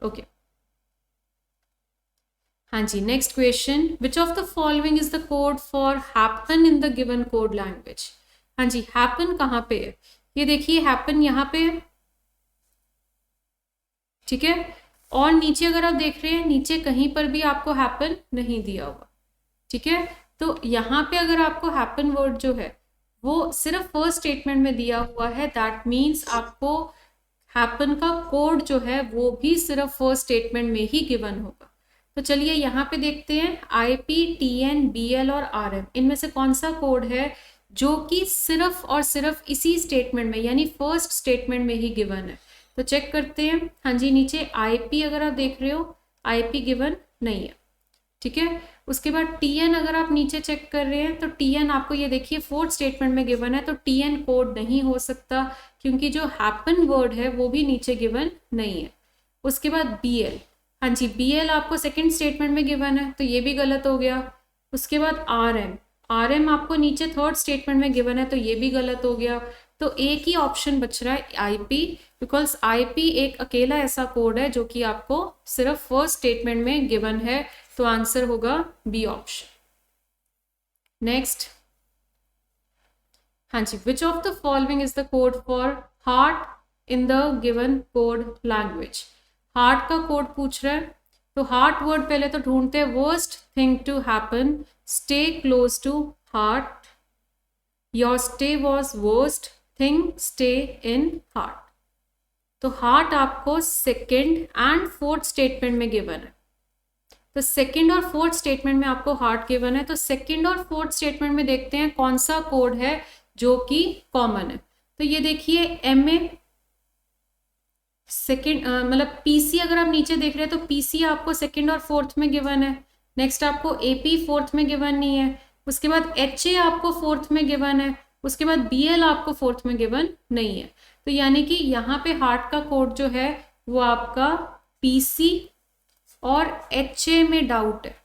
ओके। हाँ जी, next question, which of the following is the code for happen in the given code language? हाँ जी, हैपन कहाँ पे है, ये देखिए हैपन यहाँ पे है, ठीक है। और नीचे अगर आप देख रहे हैं, नीचे कहीं पर भी आपको हैपन नहीं दिया हुआ, ठीक है। तो यहाँ पे अगर आपको हैपन वर्ड जो है वो सिर्फ फर्स्ट स्टेटमेंट में दिया हुआ है, दैट मीन्स आपको हैपन का कोड जो है वो भी सिर्फ फर्स्ट स्टेटमेंट में ही गिवन होगा। तो चलिए यहाँ पे देखते हैं, IPTNBL और RM, इनमें से कौन सा कोड है जो कि सिर्फ और सिर्फ इसी स्टेटमेंट में यानी फर्स्ट स्टेटमेंट में ही गिवन है? तो चेक करते हैं। हाँ जी, नीचे IP अगर आप देख रहे हो, IP गिवन नहीं है, ठीक है। उसके बाद TN अगर आप नीचे चेक कर रहे हैं, तो TN आपको ये देखिए फोर्थ स्टेटमेंट में गिवन है, तो TN कोड नहीं हो सकता, क्योंकि जो हैपन वर्ड है वो भी नीचे गिवन नहीं है। उसके बाद BL, हाँ जी, BL आपको सेकंड स्टेटमेंट में गिवन है, तो ये भी गलत हो गया। उसके बाद RM आपको नीचे थर्ड स्टेटमेंट में गिवन है, तो ये भी गलत हो गया। तो एक ही ऑप्शन बच रहा है IP, बिकॉज IP एक अकेला ऐसा कोड है जो कि आपको सिर्फ फर्स्ट स्टेटमेंट में गिवन है, तो आंसर होगा बी ऑप्शन। नेक्स्ट, हाँ जी, which of the following is the code for heart in the given code language? Heart का कोड पूछ रहा है, तो हार्ट वर्ड पहले तो ढूंढते हैं, worst thing to happen, stay close to heart, your stay was worst thing, stay in heart. तो हार्ट आपको सेकेंड एंड फोर्थ स्टेटमेंट में गिवन है, तो सेकेंड और फोर्थ स्टेटमेंट में आपको हार्ट गिवन है, तो सेकेंड और फोर्थ स्टेटमेंट में देखते हैं कौन सा कोड है जो कि कॉमन है। तो ये देखिए MA सेकेंड, मतलब PC अगर आप नीचे देख रहे हैं तो PC आपको सेकेंड और फोर्थ में गिवन है। नेक्स्ट आपको AP फोर्थ में गिवन नहीं है। उसके बाद HA आपको फोर्थ में गिवन है। उसके बाद BL आपको फोर्थ में गिवन नहीं है। तो यानी कि यहाँ पे हार्ट का कोड जो है वो आपका PC और HA में डाउट है,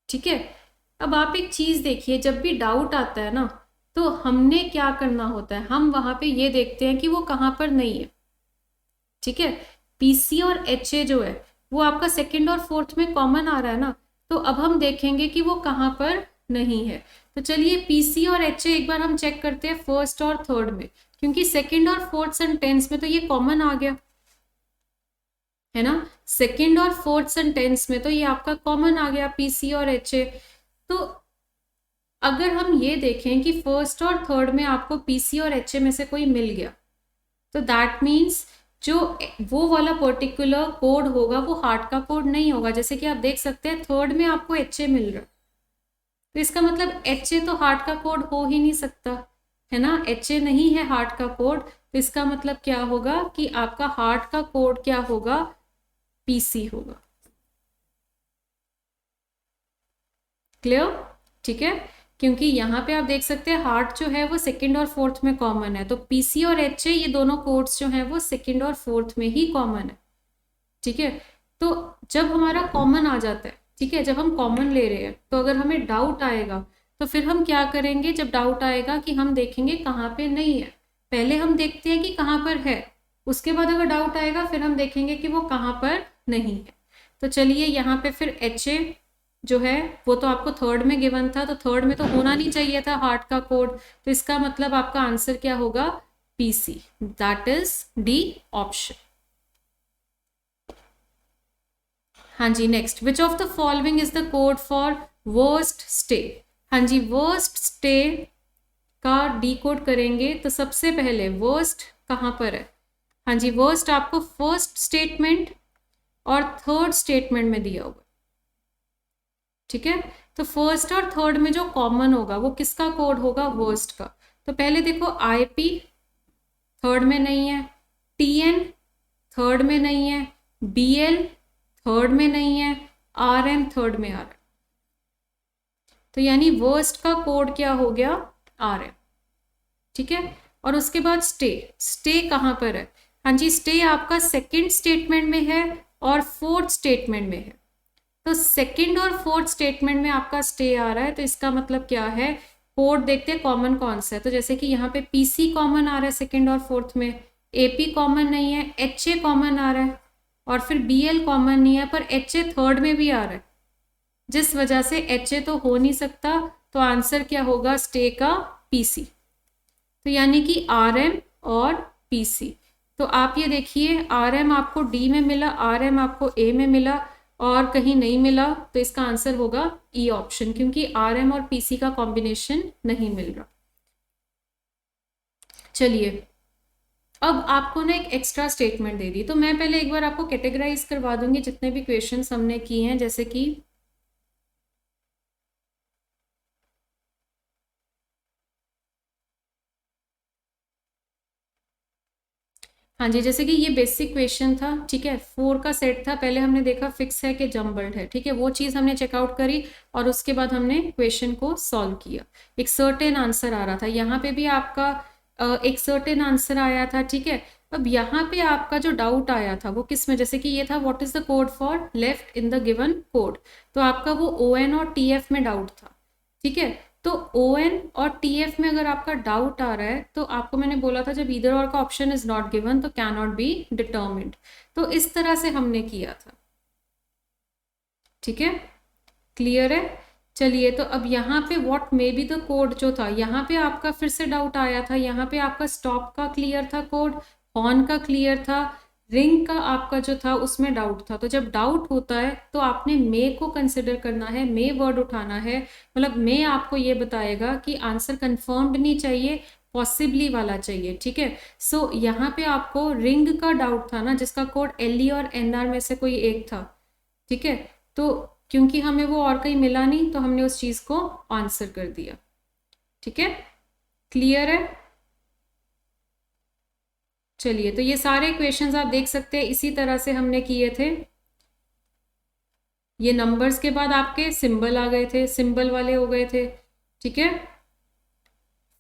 ठीक है। अब आप एक चीज देखिए, जब भी डाउट आता है ना, तो हमने क्या करना होता है, हम वहां पे ये देखते हैं कि वो कहाँ पर नहीं है, ठीक है। PC और HA जो है वो आपका सेकंड और फोर्थ में कॉमन आ रहा है ना, तो अब हम देखेंगे कि वो कहाँ पर नहीं है। तो चलिए PC और HA एक बार हम चेक करते हैं फर्स्ट और थर्ड में, क्योंकि सेकंड और फोर्थ सेंटेंस में तो ये कॉमन आ गया है ना। सेकेंड और फोर्थ सेंटेंस में तो ये आपका कॉमन आ गया पीसी और एचए। तो अगर हम ये देखें कि फर्स्ट और थर्ड में आपको पीसी और एचए में से कोई मिल गया, तो दैट मीन्स जो वो वाला पर्टिकुलर कोड होगा वो हार्ट का कोड नहीं होगा। जैसे कि आप देख सकते हैं थर्ड में आपको एचए मिल रहा है, तो इसका मतलब एचए तो हार्ट का कोड हो ही नहीं सकता, है ना। एचए नहीं है हार्ट का कोड, तो इसका मतलब क्या होगा कि आपका हार्ट का कोड क्या होगा, पीसी होगा। क्लियर, ठीक है। क्योंकि यहाँ पे आप देख सकते हैं हार्ट जो है वो सेकंड और फोर्थ में कॉमन है, तो पीसी और एचए ये दोनों कोड्स जो हैं वो सेकंड और फोर्थ में ही कॉमन है, ठीक है। तो जब हमारा कॉमन आ जाता है, ठीक है, जब हम कॉमन ले रहे हैं, तो अगर हमें डाउट आएगा तो फिर हम क्या करेंगे, जब डाउट आएगा कि हम देखेंगे कहाँ पे नहीं है, पहले हम देखते हैं कि कहाँ पर है, उसके बाद अगर डाउट आएगा फिर हम देखेंगे कि वो कहाँ पर नहीं है। तो चलिए यहाँ पे फिर एच ए जो है वो तो आपको थर्ड में गिवन था, तो थर्ड में तो होना नहीं चाहिए था हार्ट का कोड, तो इसका मतलब आपका आंसर क्या होगा, PC, that is D option. हाँ जी, next, which of the following is the code for worst stay. हाँ जी, वर्स्ट स्टे का डी कोड करेंगे तो सबसे पहले वर्स्ट कहाँ पर है, हाँ जी, वर्स्ट आपको फर्स्ट स्टेटमेंट और थर्ड स्टेटमेंट में दिया होगा, ठीक है। तो फर्स्ट और थर्ड में जो कॉमन होगा वो किसका कोड होगा, वर्स्ट का। तो पहले देखो आईपी थर्ड में नहीं है, टीएन थर्ड में नहीं है, बीएल थर्ड में नहीं है, आरएम थर्ड में आ रहा है, तो यानी वर्स्ट का कोड क्या हो गया, आरएम, ठीक है। और उसके बाद स्टे, स्टे कहाँ पर है, हाँ जी, स्टे आपका सेकंड स्टेटमेंट में है और फोर्थ स्टेटमेंट में है, तो सेकंड और फोर्थ स्टेटमेंट में आपका स्टे आ रहा है, तो इसका मतलब क्या है, कोड देखते हैं कॉमन कौन सा है। तो जैसे कि यहाँ पे पीसी कॉमन आ रहा है सेकंड और फोर्थ में, एपी कॉमन नहीं है, एचए कॉमन आ रहा है, और फिर बीएल कॉमन नहीं है, पर एचए थर्ड में भी आ रहा है, जिस वजह से एचए तो हो नहीं सकता, तो आंसर क्या होगा स्टे का, पीसी। तो यानी कि आरएम और पीसी। तो आप ये देखिए आरएम आपको डी में मिला, आरएम आपको ए में मिला, और कहीं नहीं मिला, तो इसका आंसर होगा ई ऑप्शन, क्योंकि आरएम और पीसी का कॉम्बिनेशन नहीं मिल रहा। चलिए, अब आपको ना एक एक्स्ट्रा स्टेटमेंट दे दी, तो मैं पहले एक बार आपको कैटेगराइज करवा दूंगी जितने भी क्वेश्चंस हमने किए हैं। जैसे कि हाँ जी, जैसे कि ये बेसिक क्वेश्चन था, ठीक है, 4 का सेट था, पहले हमने देखा फिक्स है कि जम्बल्ड है, ठीक है, वो चीज़ हमने चेकआउट करी, और उसके बाद हमने क्वेश्चन को सॉल्व किया, एक सर्टेन आंसर आ रहा था, यहाँ पे भी आपका एक सर्टेन आंसर आया था, ठीक है। अब यहाँ पे आपका जो डाउट आया था वो किस में, जैसे कि ये था what is the code for left in the given code, तो आपका वो ओएन और टीएफ में डाउट था, ठीक है। तो ON और TF में अगर आपका डाउट आ रहा है, तो आपको मैंने बोला था जब ईदर और का ऑप्शन इज नॉट गिवन तो कैन नॉट बी डिटर्मिन्ड, तो इस तरह से हमने किया था, ठीक है, क्लियर है। चलिए, तो अब यहाँ पे what may be the code जो था, यहाँ पे आपका फिर से डाउट आया था, यहाँ पे आपका स्टॉप का क्लियर था कोड, हॉर्न का क्लियर था, रिंग का आपका जो था उसमें डाउट था। तो जब डाउट होता है तो आपने मे को कंसिडर करना है, मे वर्ड उठाना है, मतलब मे आपको ये बताएगा कि आंसर कंफर्म्ड नहीं चाहिए, पॉसिबली वाला चाहिए, ठीक है। सो यहाँ पे आपको रिंग का डाउट था ना, जिसका कोड एलई और एनआर में से कोई एक था, ठीक है। तो क्योंकि हमें वो और कहीं मिला नहीं, तो हमने उस चीज को आंसर कर दिया, ठीक है, क्लियर है। चलिए, तो ये सारे क्वेश्चंस आप देख सकते हैं इसी तरह से हमने किए थे। ये नंबर्स के बाद आपके सिंबल आ गए थे, सिंबल वाले हो गए थे, ठीक है।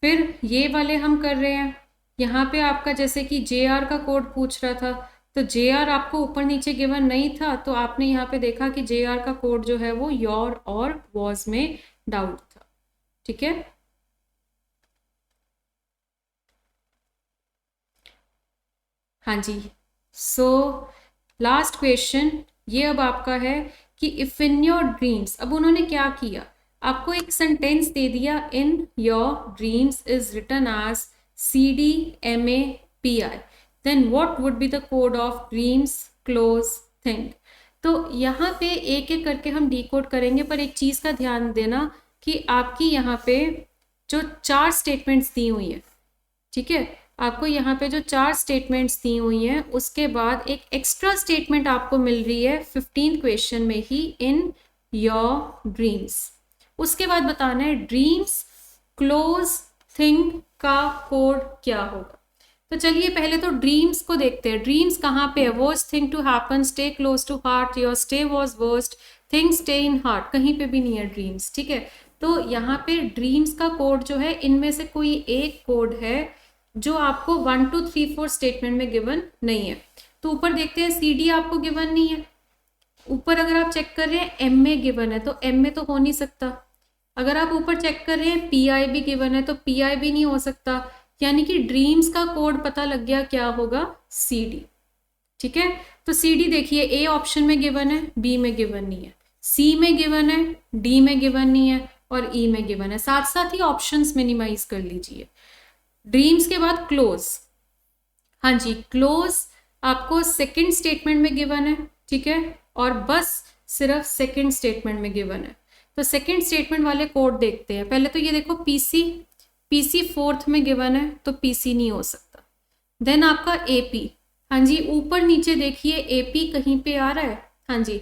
फिर ये वाले हम कर रहे हैं, यहाँ पे आपका जैसे कि JR का कोड पूछ रहा था, तो JR आपको ऊपर नीचे गिवन नहीं था, तो आपने यहाँ पे देखा कि JR का कोड जो है वो योर और वॉज में डाउट था, ठीक है। हाँ जी, सो लास्ट क्वेश्चन ये अब आपका है कि इफ इन योर ड्रीम्स, अब उन्होंने क्या किया, आपको एक सेंटेंस दे दिया, in your dreams is written as CDMAPI, then what would be the code of dreams close thing. तो यहाँ पे एक एक करके हम डिकोड करेंगे, पर एक चीज़ का ध्यान देना कि आपकी यहाँ पे जो 4 स्टेटमेंट्स दी हुई है, ठीक है, आपको यहाँ पे जो 4 स्टेटमेंट्स दी हुई हैं उसके बाद एक एक्स्ट्रा स्टेटमेंट आपको मिल रही है 15 क्वेश्चन में ही, इन योर ड्रीम्स। उसके बाद बताना है ड्रीम्स क्लोज थिंग का कोड क्या होगा। तो चलिए पहले तो ड्रीम्स को देखते हैं। ड्रीम्स कहाँ पे है? Worst thing to happen, stay close to heart, your stay was worst, thing stay in heart, कहीं पे भी नहीं है ड्रीम्स, ठीक है। तो यहाँ पे ड्रीम्स का कोड जो है, इनमें से कोई एक कोड है जो आपको 1 2 3 4 स्टेटमेंट में गिवन नहीं है। तो ऊपर देखते हैं सी डी आपको गिवन नहीं है। ऊपर अगर आप चेक कर रहे हैं एम में गिवन है, तो एम में तो हो नहीं सकता। अगर आप ऊपर चेक कर रहे हैं पी आई भी गिवन है, तो पी आई भी नहीं हो सकता। यानी कि ड्रीम्स का कोड पता लग गया क्या होगा, सी डी, ठीक है। तो सी डी देखिए, ए ऑप्शन में गिवन है, बी में गिवन नहीं है, सी में गिवन है, डी में गिवन नहीं है और ई में गिवन है। साथ साथ ही ऑप्शंस मिनिमाइज कर लीजिए। ड्रीम्स के बाद क्लोज, हाँ जी, क्लोज आपको सेकंड स्टेटमेंट में गिवन है, ठीक है, और बस सिर्फ सेकंड स्टेटमेंट में गिवन है। तो सेकंड स्टेटमेंट वाले कोड देखते हैं। पहले तो ये देखो पीसी, पीसी फोर्थ में गिवन है, तो पीसी नहीं हो सकता। देन आपका एपी, हाँ जी, ऊपर नीचे देखिए एपी कहीं पे आ रहा है, हाँ जी,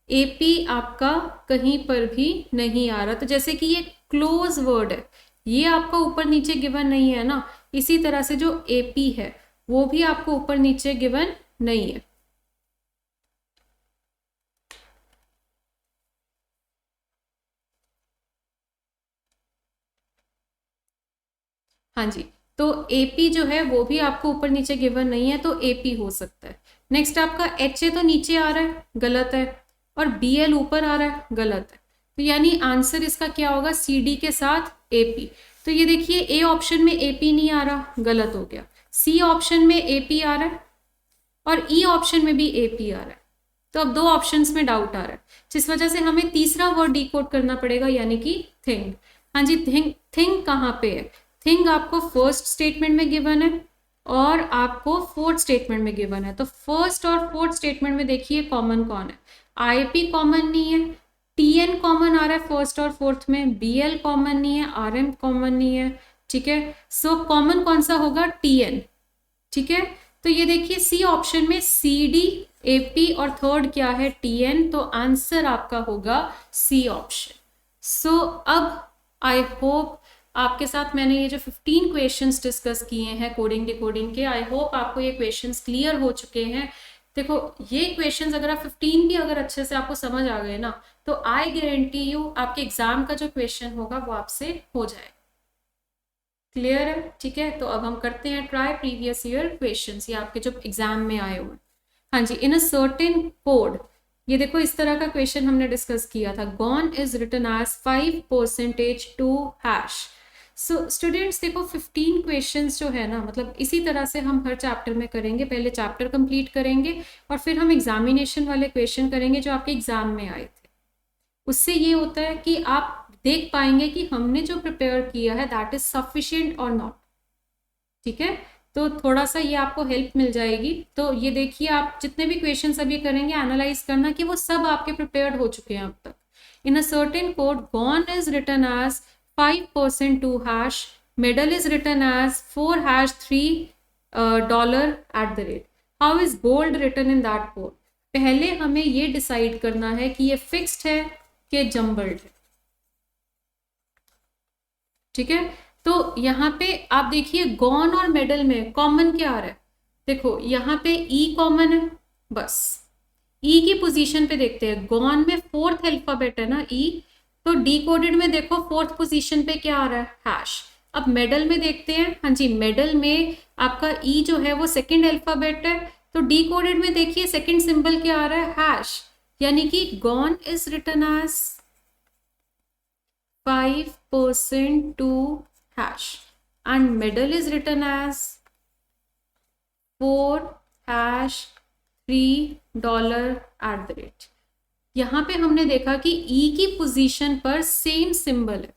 एपी आपका कहीं पर भी नहीं आ रहा। तो जैसे कि ये क्लोज वर्ड है, ये आपका ऊपर नीचे गिवन नहीं है ना, इसी तरह से जो एपी है वो भी आपको ऊपर नीचे गिवन नहीं है। हाँ जी, तो एपी जो है वो भी आपको ऊपर नीचे गिवन नहीं है, तो एपी हो सकता है। नेक्स्ट आपका एच ए तो नीचे आ रहा है, गलत है, और बी एल ऊपर आ रहा है, गलत है। तो यानी आंसर इसका क्या होगा, सी डी के साथ एपी। तो ये देखिए ए ऑप्शन में एपी नहीं आ रहा, गलत हो गया। सी ऑप्शन में एपी आ रहा है और ई ऑप्शन में भी एपी आ रहा है। तो अब 2 ऑप्शंस में डाउट आ रहा है, जिस वजह से हमें तीसरा वर्ड डिकोड करना पड़ेगा, यानी कि थिंग। हाँ जी, थिंग, थिंग कहाँ पे है? थिंग आपको फर्स्ट स्टेटमेंट में गिवन है और आपको फोर्थ स्टेटमेंट में गिवन है। तो फर्स्ट और फोर्थ स्टेटमेंट में देखिए कॉमन कौन है, आईपी कॉमन नहीं है, टीएन कॉमन आ रहा है फर्स्ट और फोर्थ में, बीएल कॉमन नहीं है, आरएम कॉमन नहीं है, ठीक है। सो कॉमन कौन सा होगा, टीएन, ठीक है। तो ये देखिए सी ऑप्शन में सी डी, एपी और थर्ड क्या है, टीएन। तो आंसर आपका होगा सी ऑप्शन। सो अब आई होप आपके साथ मैंने ये जो 15 क्वेश्चंस डिस्कस किए हैं कोडिंग डिकोडिंग के, आई होप आपको ये क्वेश्चंस क्लियर हो चुके हैं। देखो ये क्वेश्चंस अगर आप 15 भी अगर अच्छे से आपको समझ आ गए ना, तो आई गारंटी यू आपके एग्जाम का जो क्वेश्चन होगा वो आपसे हो जाएगा। क्लियर है, ठीक है। तो अब हम करते हैं ट्राई प्रीवियस ईयर क्वेश्चंस, ये आपके जो एग्जाम में आए हुए। हाँ जी, इन अ सर्टेन कोड, ये देखो इस तरह का क्वेश्चन हमने डिस्कस किया था, gone is written as 5% to hash. So students देखो 15 क्वेश्चंस जो है ना, मतलब इसी तरह से हम हर चैप्टर में करेंगे। पहले चैप्टर कंप्लीट करेंगे और फिर हम एग्जामिनेशन वाले क्वेश्चन करेंगे जो आपके एग्जाम में आए थे। उससे ये होता है कि आप देख पाएंगे कि हमने जो प्रिपेयर किया है दैट इज सफिशिएंट और नॉट, ठीक है। तो थोड़ा सा ये आपको हेल्प मिल जाएगी। तो ये देखिए आप जितने भी क्वेश्चंस अभी करेंगे एनालाइज करना कि वो सब आपके प्रिपेयर्ड हो चुके हैं अब तक। In a certain code gone is written as 5% to hash, middle is written as 4#3 dollar at the rate. How is gold written in that code? पहले हमें ये डिसाइड करना है कि ये फिक्स्ड है कि जम्बल्ड है, ठीक है। तो यहाँ पे आप देखिए गॉन और मिडल में कॉमन क्या आ रहा है, देखो यहाँ पे ई कॉमन है, बस ई की पोजीशन पे देखते हैं। गॉन में 4th अल्फाबेट है ना ई, तो डिकोडेड में देखो 4th पोजीशन पे क्या आ रहा है, हैश। अब मेडल में देखते हैं, हाँ जी, मेडल में आपका ई जो है वो 2nd अल्फाबेट है, तो डिकोडेड में देखिए 2nd सिंबल क्या आ रहा है, हैश। यानी कि gone is written as 5% to hash and middle is written as 4#3 at the rate। यहाँ पे हमने देखा कि ई की पोजीशन पर सेम सिंबल है,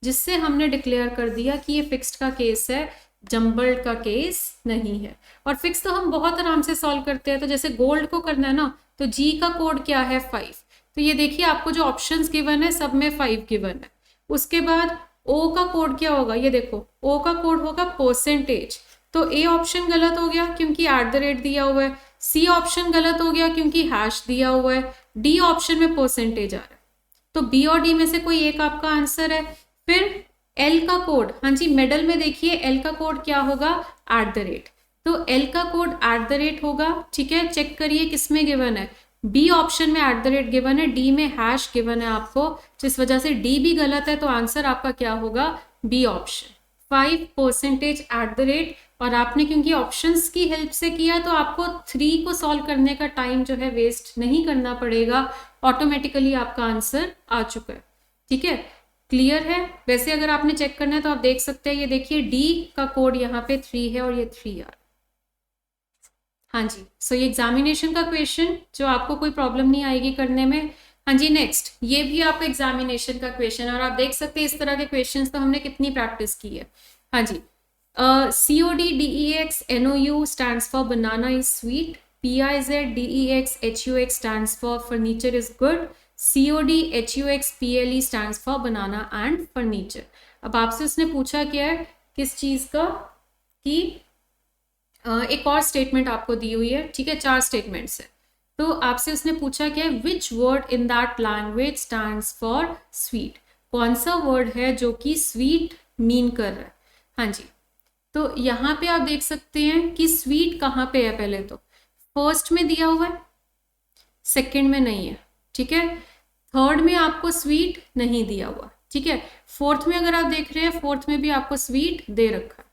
जिससे हमने डिक्लेयर कर दिया कि ये फिक्स्ड का केस है, जम्बल्ड का केस नहीं है। और फिक्स तो हम बहुत आराम से सॉल्व करते हैं। तो जैसे गोल्ड को करना है ना, तो जी का कोड क्या है 5। तो ये देखिए आपको जो ऑप्शंस गिवन है सब में 5 गिवन है। उसके बाद ओ का कोड क्या होगा, ये देखो ओ का कोड होगा परसेंटेज, तो ए ऑप्शन गलत हो गया क्योंकि @ दिया हुआ है, सी ऑप्शन गलत हो गया क्योंकि हैश दिया हुआ है, डी ऑप्शन में परसेंटेज आ रहा है, तो बी और डी में से कोई एक आपका आंसर है। फिर एल का कोड, हाँ जी मिडल में देखिए एल का कोड क्या होगा @ तो एल का कोड @ होगा, ठीक है। चेक करिए किसमें गिवन है, बी ऑप्शन में @ गिवन है, डी में हैश गिवन है आपको, जिस वजह से डी भी गलत है, तो आंसर आपका क्या होगा बी ऑप्शन 5% @ और आपने क्योंकि ऑप्शंस की हेल्प से किया तो आपको 3 को सॉल्व करने का टाइम जो है वेस्ट नहीं करना पड़ेगा, ऑटोमेटिकली आपका आंसर आ चुका है, ठीक है। क्लियर है। वैसे अगर आपने चेक करना है तो आप देख सकते हैं, ये देखिए डी का कोड यहाँ पे 3 है और ये 3 आ रहा है। हाँ जी, सो ये एग्जामिनेशन का क्वेश्चन जो आपको कोई प्रॉब्लम नहीं आएगी करने में। हाँ जी नेक्स्ट, ये भी आपका एग्जामिनेशन का क्वेश्चन, और आप देख सकते हैं इस तरह के क्वेश्चंस तो हमने कितनी प्रैक्टिस की है। हाँ जी, CODDEX NOU stands for banana is sweet, PIZDEX HUX stands for furniture is good, CODHUX PLE stands for banana and furniture। अब आपसे उसने पूछा क्या है किस चीज का, कि एक और स्टेटमेंट आपको दी हुई है, ठीक है, 4 स्टेटमेंट्स है, तो आपसे उसने पूछा क्या है which word in that language stands for sweet, कौन सा वर्ड है जो कि स्वीट मीन कर रहा है। हाँ जी, तो यहाँ पे आप देख सकते हैं कि स्वीट कहाँ पे है, पहले तो फर्स्ट में दिया हुआ है, सेकंड में नहीं है, ठीक है, थर्ड में आपको स्वीट नहीं दिया हुआ, ठीक है, फोर्थ में अगर आप देख रहे हैं फोर्थ में भी आपको स्वीट दे रखा है,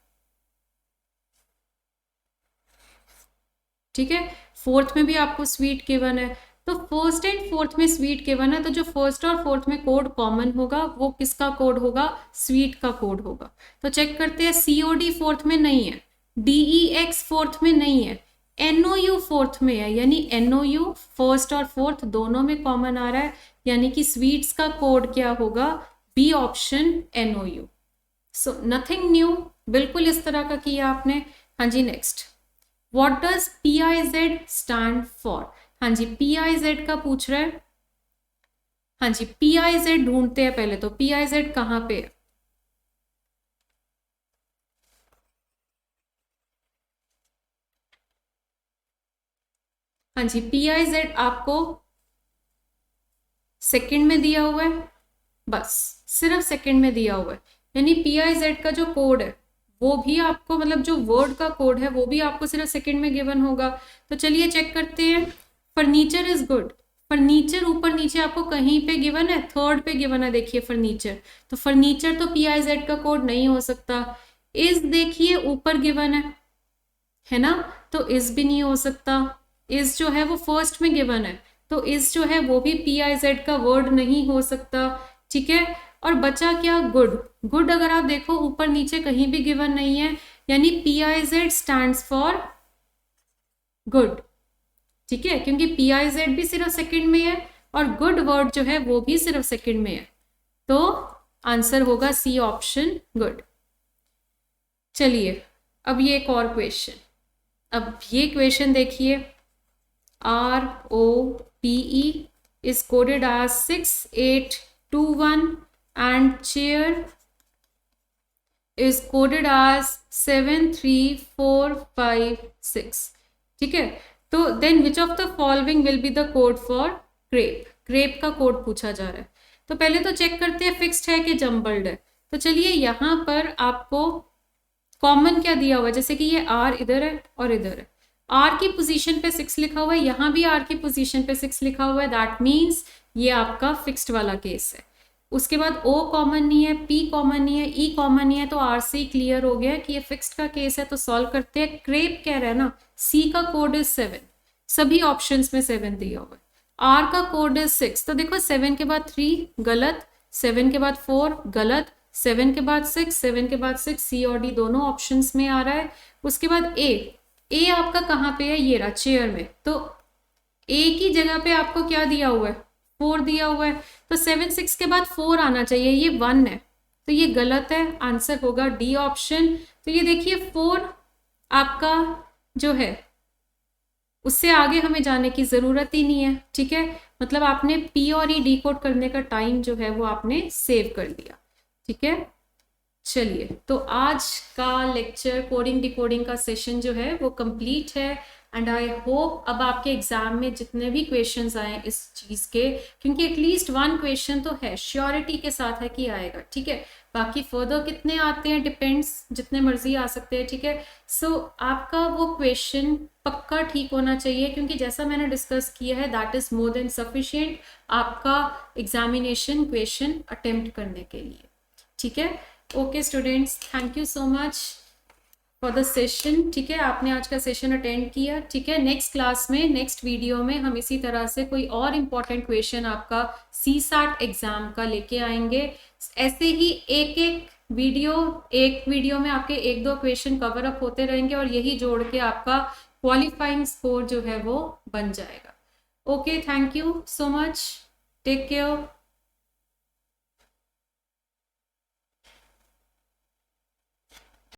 ठीक है, फोर्थ में भी आपको स्वीट गिवन है, तो फर्स्ट एंड फोर्थ में स्वीट गिवन है, तो जो फर्स्ट और फोर्थ में कोड कॉमन होगा वो किसका कोड होगा, स्वीट का कोड होगा। तो चेक करते हैं, COD फोर्थ में नहीं है, DEX फोर्थ में नहीं है, NOU फोर्थ में है, यानी NOU फर्स्ट और फोर्थ दोनों में कॉमन आ रहा है, यानी कि स्वीट्स का कोड क्या होगा, B option NOU। So nothing new, बिल्कुल इस तरह का किया आपने। हाँ जी next, What does PIZ stand for? हाँ जी, PIZ का पूछ रहा है। हाँ जी, PIZ ढूंढते हैं पहले तो, PIZ कहाँ पे है। हाँ जी, PIZ आपको सेकंड में दिया हुआ है, बस सिर्फ सेकंड में दिया हुआ है, यानी PIZ का जो कोड है वो भी आपको, मतलब जो वर्ड का कोड है वो भी आपको सिर्फ सेकंड में गिवन होगा। तो चलिए चेक करते हैं, फर्नीचर इज गुड, फर्नीचर ऊपर नीचे आपको कहीं पे गिवन है, थर्ड पे गिवन है, देखिए फर्नीचर, तो फर्नीचर तो PIZ का कोड नहीं हो सकता। इज देखिए ऊपर गिवन है ना, तो इज भी नहीं हो सकता, इज जो है वो फर्स्ट में गिवन है, तो इज जो है वो भी PIZ का वर्ड नहीं हो सकता, ठीक है। और बचा क्या, गुड, गुड अगर आप देखो ऊपर नीचे कहीं भी गिवन नहीं है, यानी PIZ स्टैंड्स फॉर गुड, ठीक है, क्योंकि PIZ भी सिर्फ सेकंड में है और गुड वर्ड जो है वो भी सिर्फ सेकंड में है, तो आंसर होगा सी ऑप्शन गुड। चलिए अब ये एक और क्वेश्चन, अब ये क्वेश्चन देखिए, ROPE is coded as 6821 and chair is coded as 73456, ठीक है। तो then which of the following will be the code for crepe, crepe का कोड पूछा जा रहा है। तो पहले तो चेक करते हैं फिक्स्ड है कि जम्बल्ड है। तो चलिए यहाँ पर आपको कॉमन क्या दिया हुआ है, जैसे कि ये R इधर है और इधर है, R की पोजीशन पे 6 लिखा हुआ है, यहाँ भी R की पोजीशन पे 6 लिखा हुआ है, दैट मीन्स ये आपका फिक्स्ड वाला केस है। उसके बाद O कॉमन नहीं है, P कॉमन नहीं है, E कॉमन नहीं है, तो R से ही क्लियर हो गया कि ये फिक्स्ड का केस है। तो सॉल्व करते हैं, क्रेप कह रहा है ना, C का कोड इज 7, सभी ऑप्शंस में 7 दिया हुआ है, R का कोड इज 6, तो देखो 7 के बाद 3 गलत, 7 के बाद 4 गलत, 7 के बाद 6, 7 के बाद 6, C और D दोनों ऑप्शंस में आ रहा है। उसके बाद A आपका कहाँ पे है, ये रहा चेयर में, तो A की जगह पे आपको क्या दिया हुआ है, 4 दिया हुआ है, तो 7 6 के बाद 4 आना चाहिए, ये 1 है, तो ये गलत है, आंसर होगा डी ऑप्शन। तो ये देखिए 4 आपका जो है उससे आगे हमें जाने की ज़रूरत ही नहीं है, ठीक है। मतलब आपने पी और ई डिकोड करने का टाइम जो है वो आपने सेव कर लिया, ठीक है। चलिए, तो आज का लेक्चर कोडिंग डिकोडिंग का सेशन जो है वो कंप्लीट है। एंड आई होप अब आपके एग्जाम में जितने भी क्वेश्चंस आए इस चीज़ के, क्योंकि एटलीस्ट वन क्वेश्चन तो है, श्योरिटी के साथ है कि आएगा, ठीक है। बाकी फर्दर कितने आते हैं डिपेंड्स, जितने मर्जी आ सकते हैं, ठीक है। सो आपका वो क्वेश्चन पक्का ठीक होना चाहिए, क्योंकि जैसा मैंने डिस्कस किया है that is more than sufficient आपका एग्जामिनेशन क्वेश्चन अटेम्प्ट करने के लिए, ठीक है। Okay students, thank you so much for the session, ठीक है। आपने आज का सेशन अटेंड किया, ठीक है। नेक्स्ट क्लास में, नेक्स्ट वीडियो में हम इसी तरह से कोई और इम्पॉर्टेंट क्वेश्चन आपका CSAT एग्जाम का लेके आएंगे। ऐसे ही एक वीडियो में आपके 1-2 क्वेश्चन कवर अप होते रहेंगे और यही जोड़ के आपका क्वालिफाइंग स्कोर जो है वो बन जाएगा। Okay, thank you so much, take care.